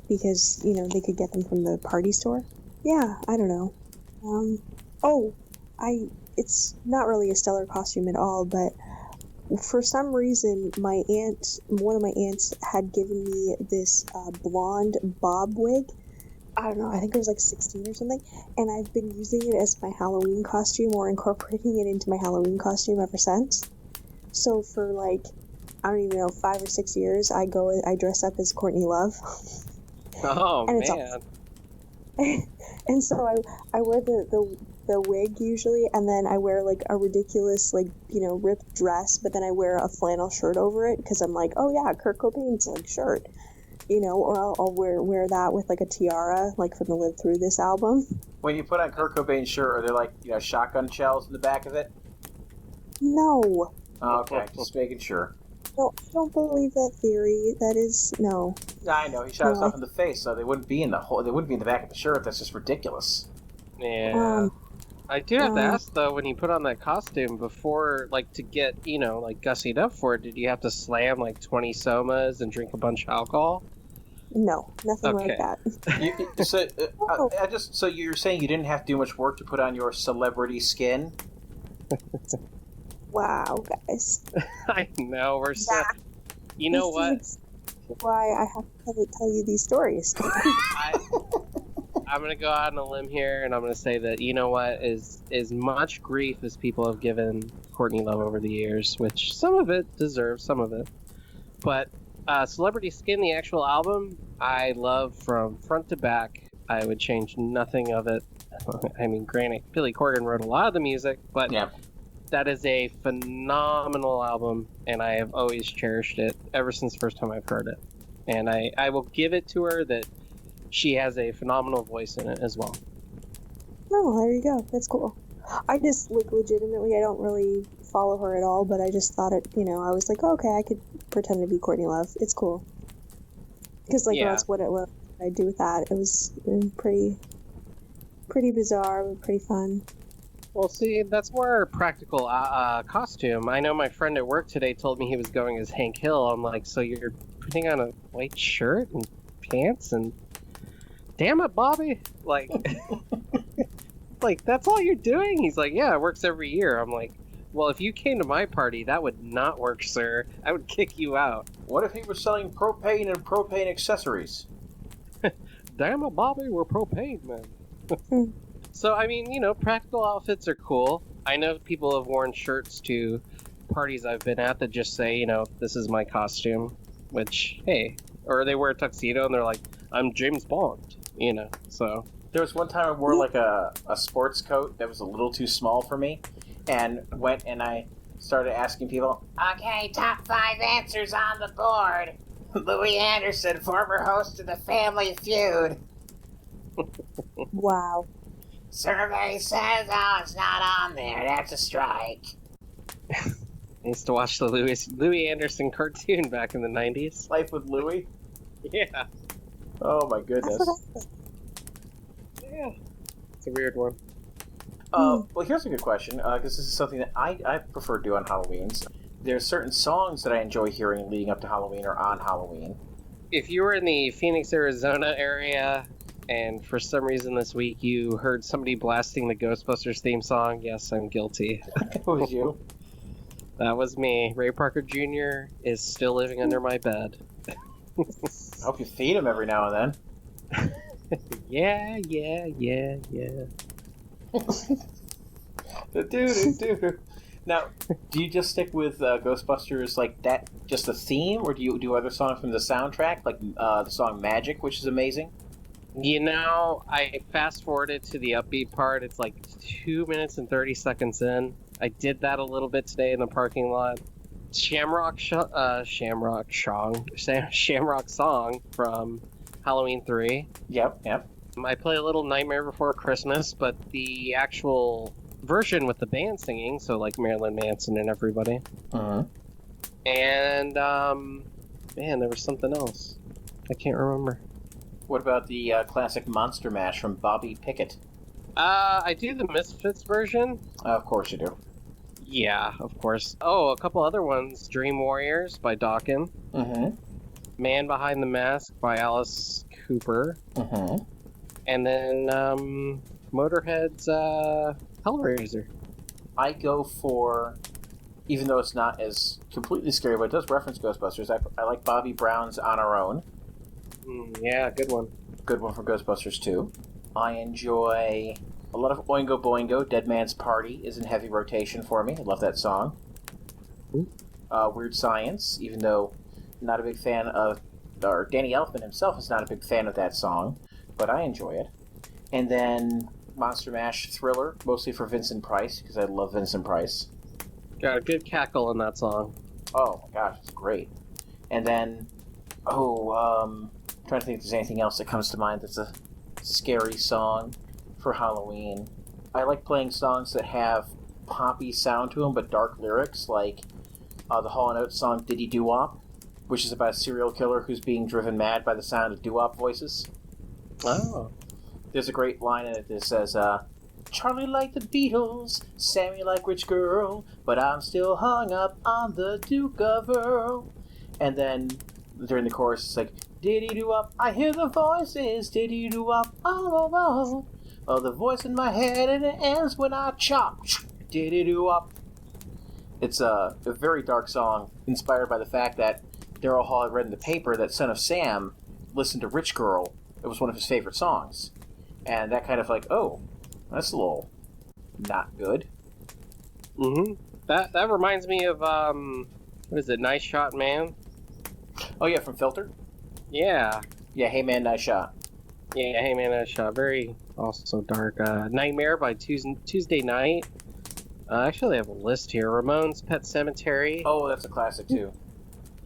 because they could get them from the party store. Yeah, I don't know. It's not really a stellar costume at all, but for some reason one of my aunts had given me this blonde bob wig. I don't know, I think I was like 16 or something, and I've been using it as my Halloween costume or incorporating it into my Halloween costume ever since. So for like, I don't even know, 5 or 6 years, I dress up as Courtney Love. Oh, and man. And so I wear the wig usually, and then I wear like a ridiculous like ripped dress, but then I wear a flannel shirt over it because I'm like, oh yeah, Kurt Cobain's like shirt, or I'll wear that with like a tiara like from the Live Through This album. When you put on Kurt Cobain's shirt, are there like shotgun shells in the back of it? No. Oh, okay, just making sure. No, I don't believe that theory. That is no. I know he shot himself in the face, so they wouldn't be in the hole. They wouldn't be in the back of the shirt. That's just ridiculous. Yeah. I do have to ask though, when you put on that costume before, like to get like gussied up for it, did you have to slam like 20 somas and drink a bunch of alcohol? No, nothing like that. So you're saying you didn't have to do much work to put on your celebrity skin? Wow, guys. I know, we're so... You know what? Why I have to tell you these stories. I'm going to go out on a limb here, and I'm going to say that, as much grief as people have given Courtney Love over the years, which some of it deserves, some of it. But Celebrity Skin, the actual album, I love from front to back. I would change nothing of it. I mean, granted, Billy Corgan wrote a lot of the music, but... Yeah. That is a phenomenal album, and I have always cherished it ever since the first time I've heard it. And I will give it to her that she has a phenomenal voice in it as well. Oh, there you go. That's cool. I just, legitimately, I don't really follow her at all, but I just thought it, I was like, oh, okay, I could pretend to be Courtney Love. It's cool. Because, that's what I do with that. It was pretty bizarre, but pretty fun. Well, see, that's more practical costume. I know my friend at work today told me he was going as Hank Hill. I'm like, so you're putting on a white shirt and pants and... Damn it, Bobby! Like, that's all you're doing? He's like, yeah, it works every year. I'm like, well, if you came to my party, that would not work, sir. I would kick you out. What if he was selling propane and propane accessories? Damn it, Bobby, we're propane, man. So, I mean, practical outfits are cool. I know people have worn shirts to parties I've been at that just say, this is my costume, which, hey, or they wear a tuxedo and they're like, I'm James Bond, so. There was one time I wore like a sports coat that was a little too small for me, and went and I started asking people, okay, top 5 answers on the board. Louis Anderson, former host of the Family Feud. Wow. Survey says, oh, it's not on there. That's a strike. I used to watch the Louis Anderson cartoon back in the 90s. Life with Louis? Yeah. Oh my goodness. Yeah. It's a weird one. Well, here's a good question, because this is something that I prefer to do on Halloweens. There's certain songs that I enjoy hearing leading up to Halloween or on Halloween. If you were in the Phoenix, Arizona area, and for some reason this week you heard somebody blasting the Ghostbusters theme song, yes, I'm guilty. It was you. That was me. Ray Parker Jr. is still living under my bed. I hope you feed him every now and then. Yeah. Do. Now, do you just stick with Ghostbusters like that, just the theme, or do you do other songs from the soundtrack, like the song Magic, which is amazing? You know, I fast forwarded to the upbeat part. It's like 2 minutes and 30 seconds in. I did that a little bit today in the parking lot. Shamrock Song from Halloween 3. Yep. I play a little Nightmare Before Christmas, but the actual version with the band singing, so like Marilyn Manson and everybody. Uh-huh. And, man, there was something else. I can't remember. What about the classic Monster Mash from Bobby Pickett? I do the Misfits version. Of course you do. Yeah, of course. Oh, a couple other ones. Dream Warriors by Dawkins. Mm-hmm. Man Behind the Mask by Alice Cooper. Mm-hmm. And then, Motorhead's, Hellraiser. I go for, even though it's not as completely scary, but it does reference Ghostbusters, I like Bobby Brown's On Our Own. Yeah, good one. Good one from Ghostbusters 2. I enjoy a lot of Oingo Boingo. Dead Man's Party is in heavy rotation for me. I love that song. Weird Science, even though not a big fan of, or Danny Elfman himself is not a big fan of that song, but I enjoy it. And then Monster Mash Thriller, mostly for Vincent Price, because I love Vincent Price. Got a good cackle in that song. Oh my gosh, it's great. And then, trying to think if there's anything else that comes to mind that's a scary song for Halloween. I like playing songs that have poppy sound to them but dark lyrics, like the Hall & Oates song Diddy Doo-Wop, which is about a serial killer who's being driven mad by the sound of doo-wop voices. Oh. There's a great line in it that says, Charlie liked the Beatles, Sammy liked Rich Girl, but I'm still hung up on the Duke of Earl. And then during the chorus, it's like, diddy-doo-wop, I hear the voices, diddy-doo-wop, oh, the voice in my head, and it ends when I chop, diddy-doo-wop. It's a very dark song, inspired by the fact that Daryl Hall had read in the paper that Son of Sam listened to Rich Girl. It was one of his favorite songs. And that kind of like, oh, that's a little not good. Mm-hmm. That reminds me of, what is it, Nice Shot Man? Oh yeah, from Filter? Yeah. Yeah, Hey Man, Nice Shot. Yeah, Hey Man, Nice Shot. Very, also dark. Nightmare by Tuesday Night. Actually, I have a list here. Ramones, Pet Sematary. Oh, that's a classic too.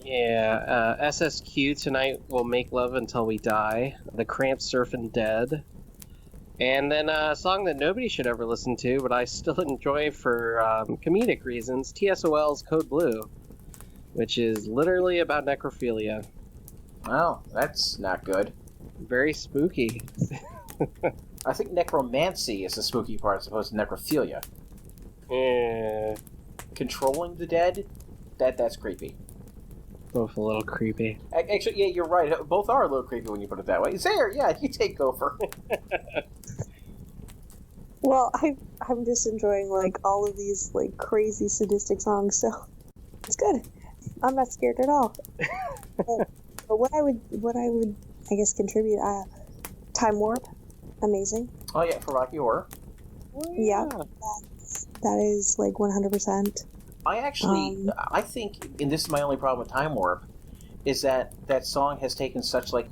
Yeah, SSQ, Tonight We'll Make Love Until We Die. The Cramps, Surfin' Dead. And then a song that nobody should ever listen to, but I still enjoy for comedic reasons, TSOL's Code Blue, which is literally about necrophilia. Well, that's not good. Very spooky. I think necromancy is the spooky part as opposed to necrophilia. Yeah. Controlling the dead? That's creepy. Both a little creepy. Actually, yeah, you're right. Both are a little creepy when you put it that way. Sayre, yeah, you take over. Well, I'm just enjoying like all of these like crazy sadistic songs, so it's good. I'm not scared at all. But what I would I guess contribute Time Warp, amazing. Oh yeah, for Rocky Horror. Oh, Yeah, that is like 100%. I actually, I think, and this is my only problem with Time Warp, is that that song has taken such like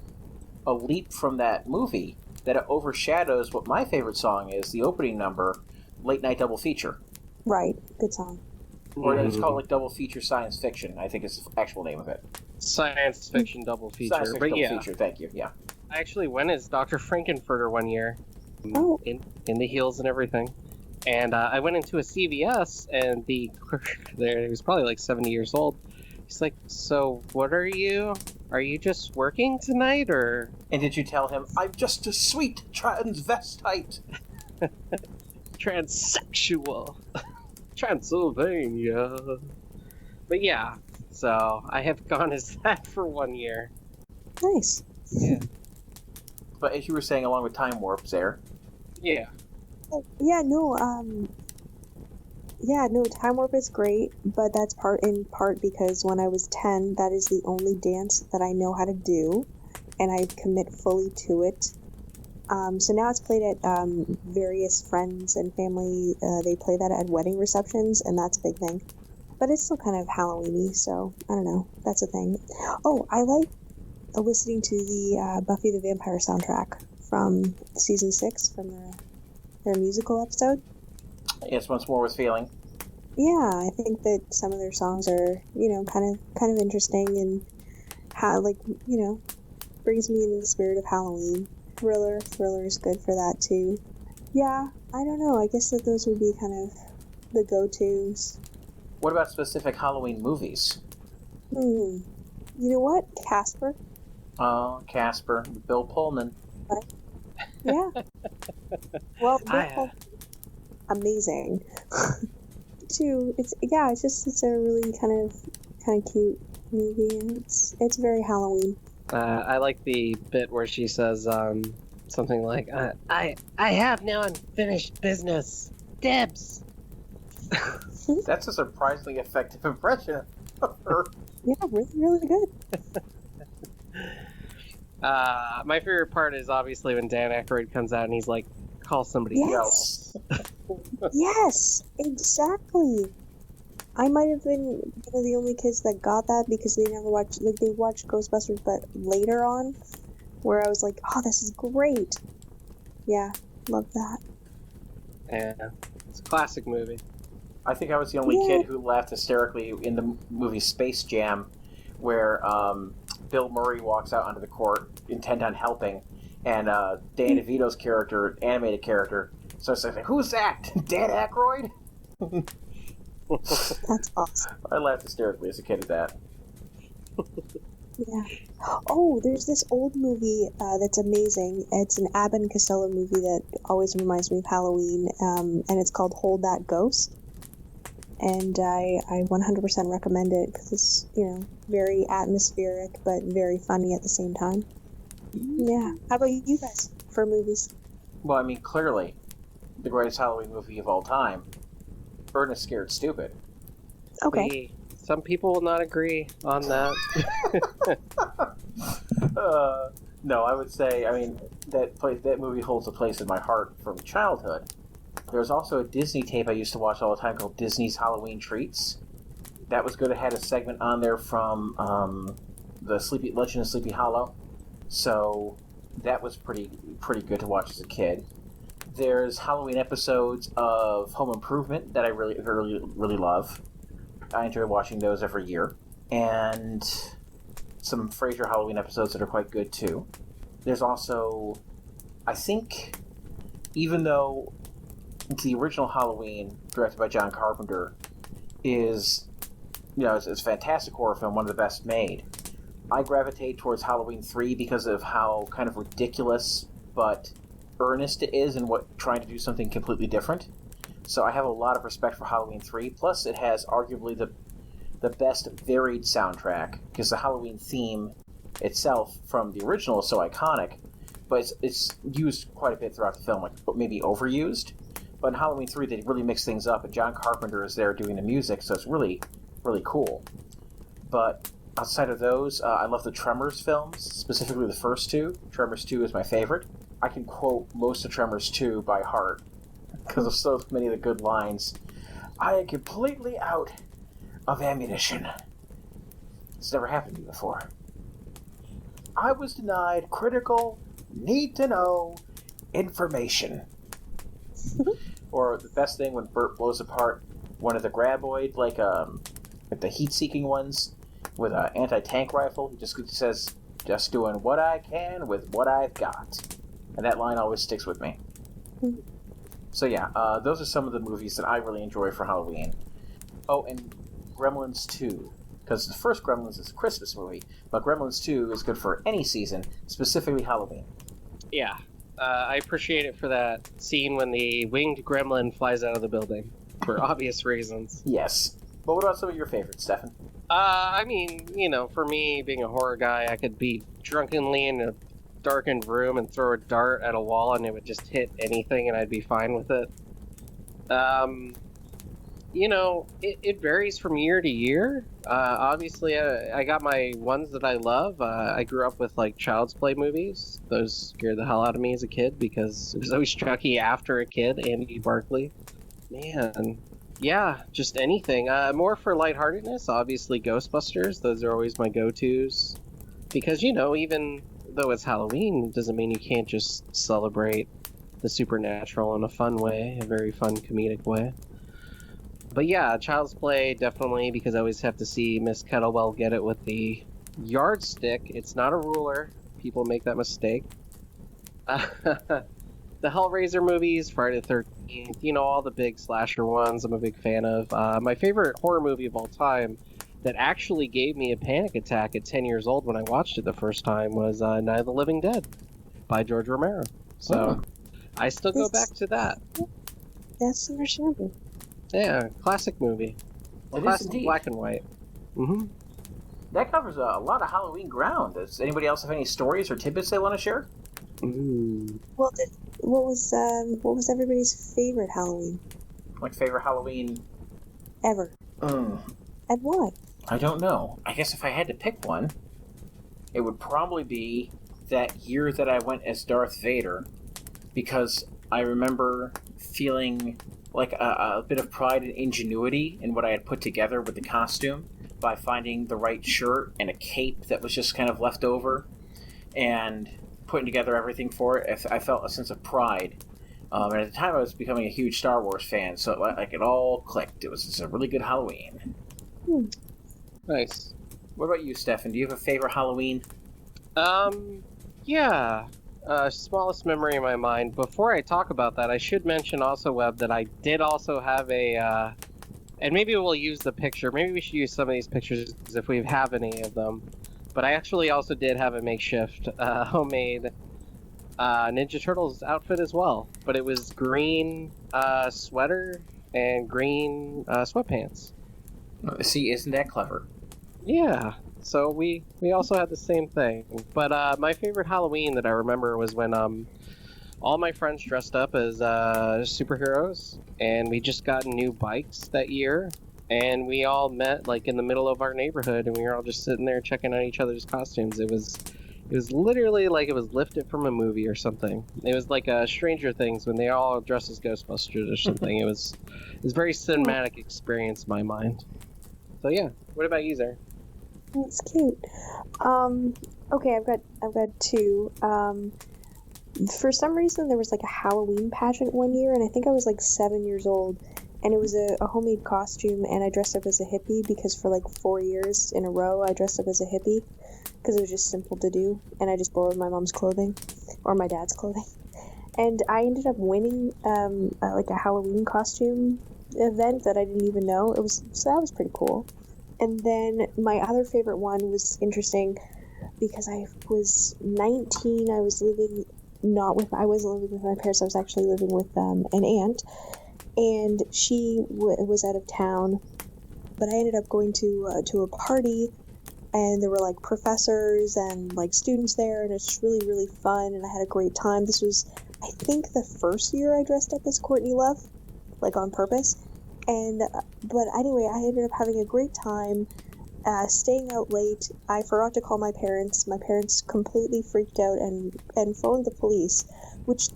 a leap from that movie that it overshadows what my favorite song is, the opening number, Late Night Double Feature. Right, good song. Or it's called like Double Feature Science Fiction, I think is the actual name of it. Science fiction double feature. Science Fiction Double Feature, thank you, yeah. I actually went as Dr. Frankenfurter one year. Oh. In the heels and everything. And I went into a CVS, and the clerk there, he was probably like 70 years old. He's like, so what are you? Are you just working tonight, or? And did you tell him, I'm just a sweet transvestite? Transsexual. Transylvania. But yeah, so I have gone as that for 1 year. Nice. Yeah. But as you were saying, along with Time Warp, Sayre. Yeah. Yeah, no, Time Warp is great, but that's in part because when I was 10, that is the only dance that I know how to do, and I commit fully to it. So now it's played at various friends and family. They play that at wedding receptions, and that's a big thing. But it's still kind of Halloween-y, so I don't know. That's a thing. Oh, I like listening to the Buffy the Vampire soundtrack from season 6 from their musical episode. Yes, once more with feeling. Yeah, I think that some of their songs are, kind of interesting, and how, brings me into the spirit of Halloween. Thriller is good for that too. Yeah, I don't know. I guess that those would be kind of the go-tos. What about specific Halloween movies? You know what? Casper. Oh, Casper, Bill Pullman. Yeah. Well, amazing. Too. It's a really kind of cute movie, and it's very Halloween. I like the bit where she says something like, "I have now unfinished business. Dibs." That's a surprisingly effective impression of her. Yeah, really good. My favorite part is obviously when Dan Aykroyd comes out and he's like, call somebody else. Yes, exactly. I might have been one of the only kids that got that because they never watched, they watched Ghostbusters, but later on, where I was like, oh, this is great. Yeah, love that. Yeah, it's a classic movie. I think I was the only kid who laughed hysterically in the movie Space Jam, where Bill Murray walks out onto the court, intent on helping, and Dan DeVito's character, animated character, starts saying, "Who's that? Dan Aykroyd?" That's awesome. I laughed hysterically as a kid at that. Yeah. Oh, there's this old movie that's amazing. It's an Abbott and Costello movie that always reminds me of Halloween, and it's called Hold That Ghost. And I 100% recommend it because it's, very atmospheric but very funny at the same time. Yeah. How about you guys for movies? Well, I mean, clearly, the greatest Halloween movie of all time, Ernest Scared Stupid. Okay. Some people will not agree on that. No, I would say, that movie holds a place in my heart from childhood. There's also a Disney tape I used to watch all the time called Disney's Halloween Treats. That was good. It had a segment on there from the Legend of Sleepy Hollow. So that was pretty good to watch as a kid. There's Halloween episodes of Home Improvement that I really love. I enjoy watching those every year. And some Frasier Halloween episodes that are quite good too. There's also, I think, even though the original Halloween, directed by John Carpenter, is, it's a fantastic horror film, one of the best made. I gravitate towards Halloween 3 because of how kind of ridiculous but earnest it is in trying to do something completely different. So I have a lot of respect for Halloween 3. Plus, it has arguably the best varied soundtrack because the Halloween theme itself from the original is so iconic, but it's used quite a bit throughout the film, like maybe overused. But in Halloween 3, they really mix things up, and John Carpenter is there doing the music, so it's really, really cool. But outside of those, I love the Tremors films, specifically the first two. Tremors 2 is my favorite. I can quote most of Tremors 2 by heart because of so many of the good lines. I am completely out of ammunition. It's never happened to me before. I was denied critical, need to know information. Or the best thing when Bert blows apart one of the graboid, like the heat-seeking ones, with an anti-tank rifle. He just says, "Just doing what I can with what I've got," and that line always sticks with me. So yeah, those are some of the movies that I really enjoy for Halloween. Oh, and Gremlins 2. Because the first Gremlins is a Christmas movie, but Gremlins 2 is good for any season, specifically Halloween. Yeah, I appreciate it for that scene when the winged gremlin flies out of the building, for obvious reasons. Yes. But what about some of your favorites, Stefan? I mean, for me, being a horror guy, I could be drunkenly in a darkened room and throw a dart at a wall and it would just hit anything and I'd be fine with it. It varies from year to year. Obviously, I got my ones that I love. I grew up with, like, Child's Play movies. Those scared the hell out of me as a kid because it was always Chucky after a kid, Andy Barkley. Man, yeah, just anything. More for lightheartedness, obviously Ghostbusters. Those are always my go-tos. Because, even though it's Halloween, it doesn't mean you can't just celebrate the supernatural in a fun way, a very fun comedic way. But yeah, Child's Play, definitely, because I always have to see Miss Kettlewell get it with the yardstick. It's not a ruler. People make that mistake. The Hellraiser movies, Friday the 13th, all the big slasher ones I'm a big fan of. My favorite horror movie of all time that actually gave me a panic attack at 10 years old when I watched it the first time was Night of the Living Dead by George Romero. So I still go back to that. That's understandable. Yeah, classic movie. Classic black and white. Mm-hmm. That covers a lot of Halloween ground. Does anybody else have any stories or tidbits they want to share? Ooh. Well, what was everybody's favorite Halloween? My favorite Halloween Ever. And why? I don't know. I guess if I had to pick one, it would probably be that year that I went as Darth Vader, because I remember feeling like a bit of pride and ingenuity in what I had put together with the costume by finding the right shirt and a cape that was just kind of left over and putting together everything for it. I felt a sense of pride. And at the time I was becoming a huge Star Wars fan, so it all clicked. It was just a really good Halloween. Nice. What about you, Stefan? Do you have a favorite Halloween? Yeah. Smallest memory in my mind. Before I talk about that, I should mention also, Webb, that I did also have a, and maybe we'll use the picture. Maybe we should use some of these pictures if we have any of them. But I actually also did have a makeshift, homemade Ninja Turtles outfit as well. But it was green sweater and green sweatpants. See, isn't that clever? Yeah. So we also had the same thing. But my favorite Halloween that I remember was when all my friends dressed up as superheroes, and we just got new bikes that year, and we all met like in the middle of our neighborhood, and we were all just sitting there checking out each other's costumes. It was literally like it was lifted from a movie or something. It was like Stranger Things when they all dressed as Ghostbusters or something. It was a very cinematic experience in my mind. So yeah, what about you, Sayre? That's cute. Okay, I've got two. For some reason, there was like a Halloween pageant one year, and I think I was like 7 years old, and it was a homemade costume, and I dressed up as a hippie because for like 4 years in a row, I dressed up as a hippie because it was just simple to do, and I just borrowed my mom's clothing or my dad's clothing, and I ended up winning like a Halloween costume event that I didn't even know. So that was pretty cool. And then my other favorite one was interesting because I was 19. I wasn't living with my parents. I was actually living with an aunt, and she was out of town. But I ended up going to a party, and there were like professors and like students there, and it's just really, really fun. And I had a great time. This was, I think, the first year I dressed up as Courtney Love, like on purpose. But anyway, I ended up having a great time, staying out late. I forgot to call my parents. My parents completely freaked out and phoned the police, which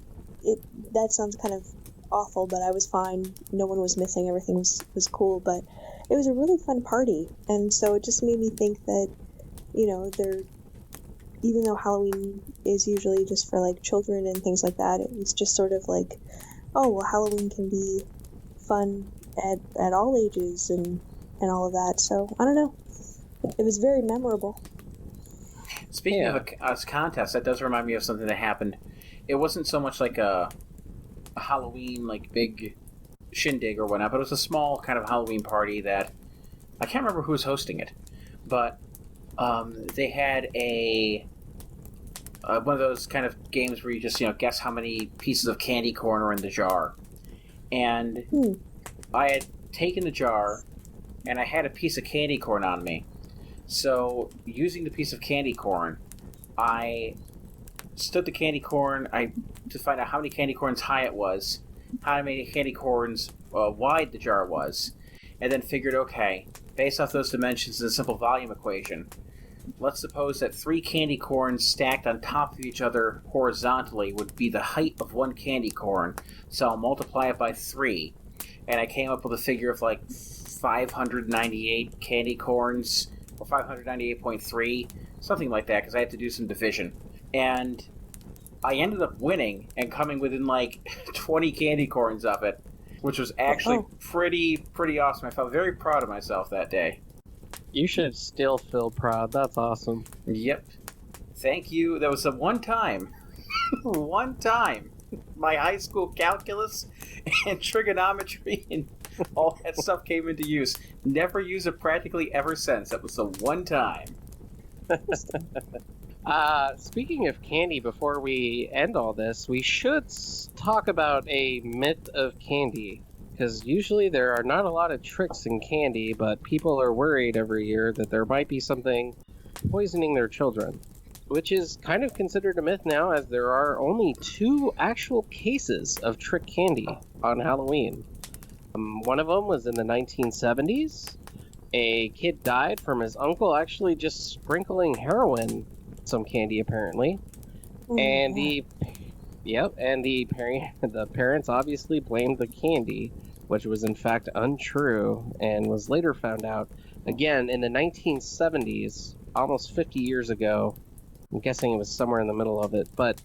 that sounds kind of awful, but I was fine. No one was missing. Everything was cool, but it was a really fun party. And so it just made me think that, even though Halloween is usually just for like children and things like that, it was just sort of like, oh well, Halloween can be fun at all ages and all of that. So I don't know. It was very memorable. Speaking of a contest, that does remind me of something that happened. It wasn't so much like a Halloween, like, big shindig or whatnot, but it was a small kind of Halloween party that... I can't remember who was hosting it, but they had one of those kind of games where you just, guess how many pieces of candy corn are in the jar. And I had taken the jar, and I had a piece of candy corn on me. So, using the piece of candy corn, I stood the candy corn to find out how many candy corns high it was, how many candy corns wide the jar was, and then figured, okay, based off those dimensions in a simple volume equation, let's suppose that 3 candy corns stacked on top of each other horizontally would be the height of one candy corn, so I'll multiply it by 3, and I came up with a figure of like 598 candy corns, or 598.3, something like that, because I had to do some division. And I ended up winning and coming within like 20 candy corns of it, which was actually pretty awesome. I felt very proud of myself that day. You should still feel proud. That's awesome. Yep. Thank you. That was the one time my high school calculus and trigonometry and all that stuff came into use. Never used it practically ever since. That was the one time. Speaking of candy, before we end all this, we should talk about a myth of candy. Because usually there are not a lot of tricks in candy, but people are worried every year that there might be something poisoning their children. Which is kind of considered a myth now, as there are only 2 actual cases of trick candy on Halloween. One of them was in the 1970s. A kid died from his uncle actually just sprinkling heroin some candy, apparently. And the parents obviously blamed the candy, which was in fact untrue, and was later found out again in the 1970s, almost 50 years ago. I'm guessing it was somewhere in the middle of it. But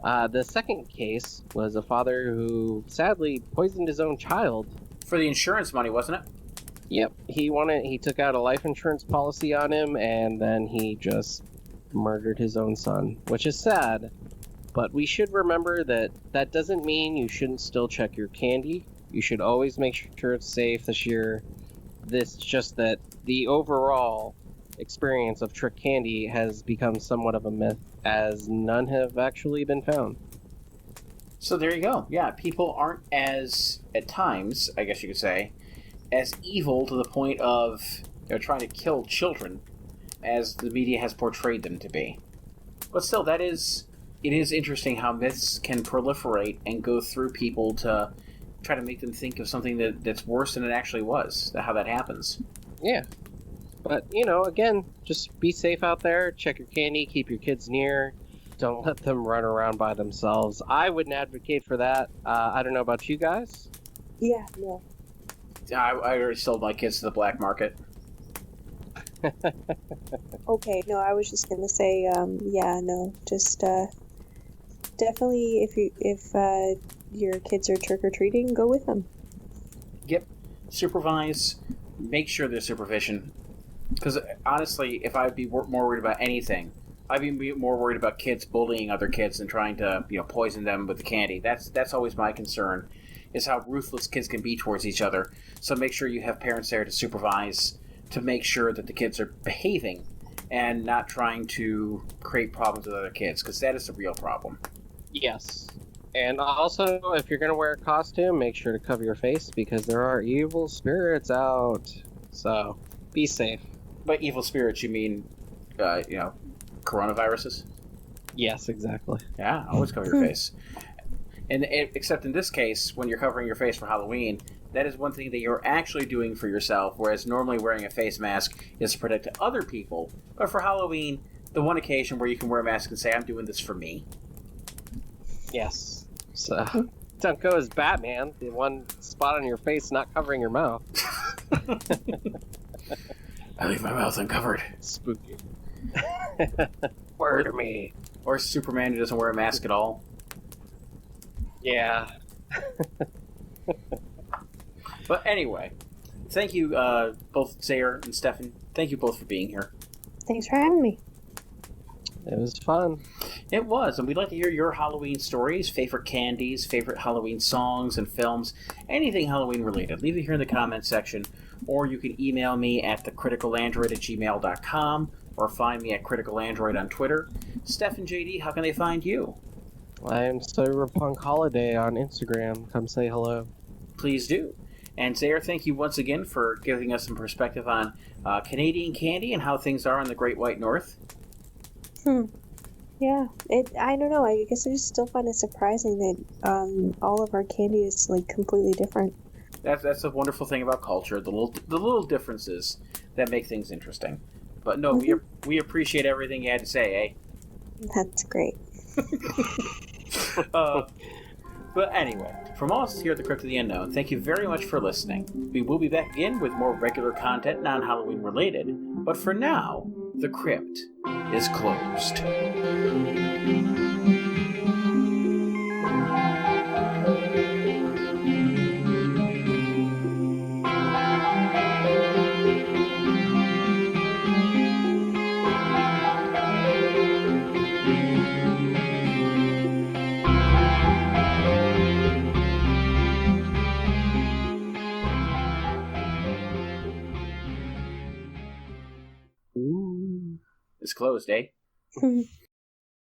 the second case was a father who sadly poisoned his own child. For the insurance money, wasn't it? Yep. He took out a life insurance policy on him, and then he just murdered his own son, which is sad. But we should remember that doesn't mean you shouldn't still check your candy. You should always make sure it's safe this year. This just that the overall experience of trick candy has become somewhat of a myth, as none have actually been found. So there you go. Yeah, people aren't as, at times, I guess you could say, as evil to the point of trying to kill children as the media has portrayed them to be. But still, it is interesting how myths can proliferate and go through people to try to make them think of something that's worse than it actually was, how that happens. Yeah. But, again, just be safe out there, check your candy, keep your kids near, don't let them run around by themselves. I wouldn't advocate for that. I don't know about you guys. Yeah, no. I already sold my kids to the black market. Okay, no, I was just gonna say, just definitely if your kids are trick-or-treating, go with them. Yep. Supervise. Make sure there's supervision. Because honestly, if I'd be more worried about anything, I'd be more worried about kids bullying other kids and trying to, poison them with the candy. That's always my concern, is how ruthless kids can be towards each other. So make sure you have parents there to supervise, to make sure that the kids are behaving and not trying to create problems with other kids, because that is the real problem. Yes. And also, if you're going to wear a costume, make sure to cover your face, because there are evil spirits out. So, be safe. By evil spirits, you mean, coronaviruses? Yes, exactly. Yeah, always cover your face. And except in this case, when you're covering your face for Halloween, that is one thing that you're actually doing for yourself, whereas normally wearing a face mask is to protect other people. But for Halloween, the one occasion where you can wear a mask and say, I'm doing this for me. Yes. So, don't go as Batman, the one spot on your face not covering your mouth. I leave my mouth uncovered. Spooky. Murder me. Or Superman who doesn't wear a mask at all. Yeah. But anyway, thank you both, Sayre and Stefan. Thank you both for being here. Thanks for having me. It was fun. It was, and we'd like to hear your Halloween stories, favorite candies, favorite Halloween songs and films, anything Halloween related. Leave it here in the comments section, or you can email me at thecriticalandroid@gmail.com, or find me at criticalandroid on Twitter. Steph and JD, how can they find you? I am Cyberpunk Holiday on Instagram. Come say hello. Please do. And Sayre, thank you once again for giving us some perspective on Canadian candy and how things are in the Great White North. Yeah, I don't know. I guess I just still find it surprising that all of our candy is like completely different. That's a wonderful thing about culture, the little differences that make things interesting. But no, we appreciate everything you had to say, That's great. But anyway, from all of us here at the Crypt of the Unknown, thank you very much for listening. We will be back again with more regular content, non-Halloween related. But for now, the Crypt is closed. It's closed, eh?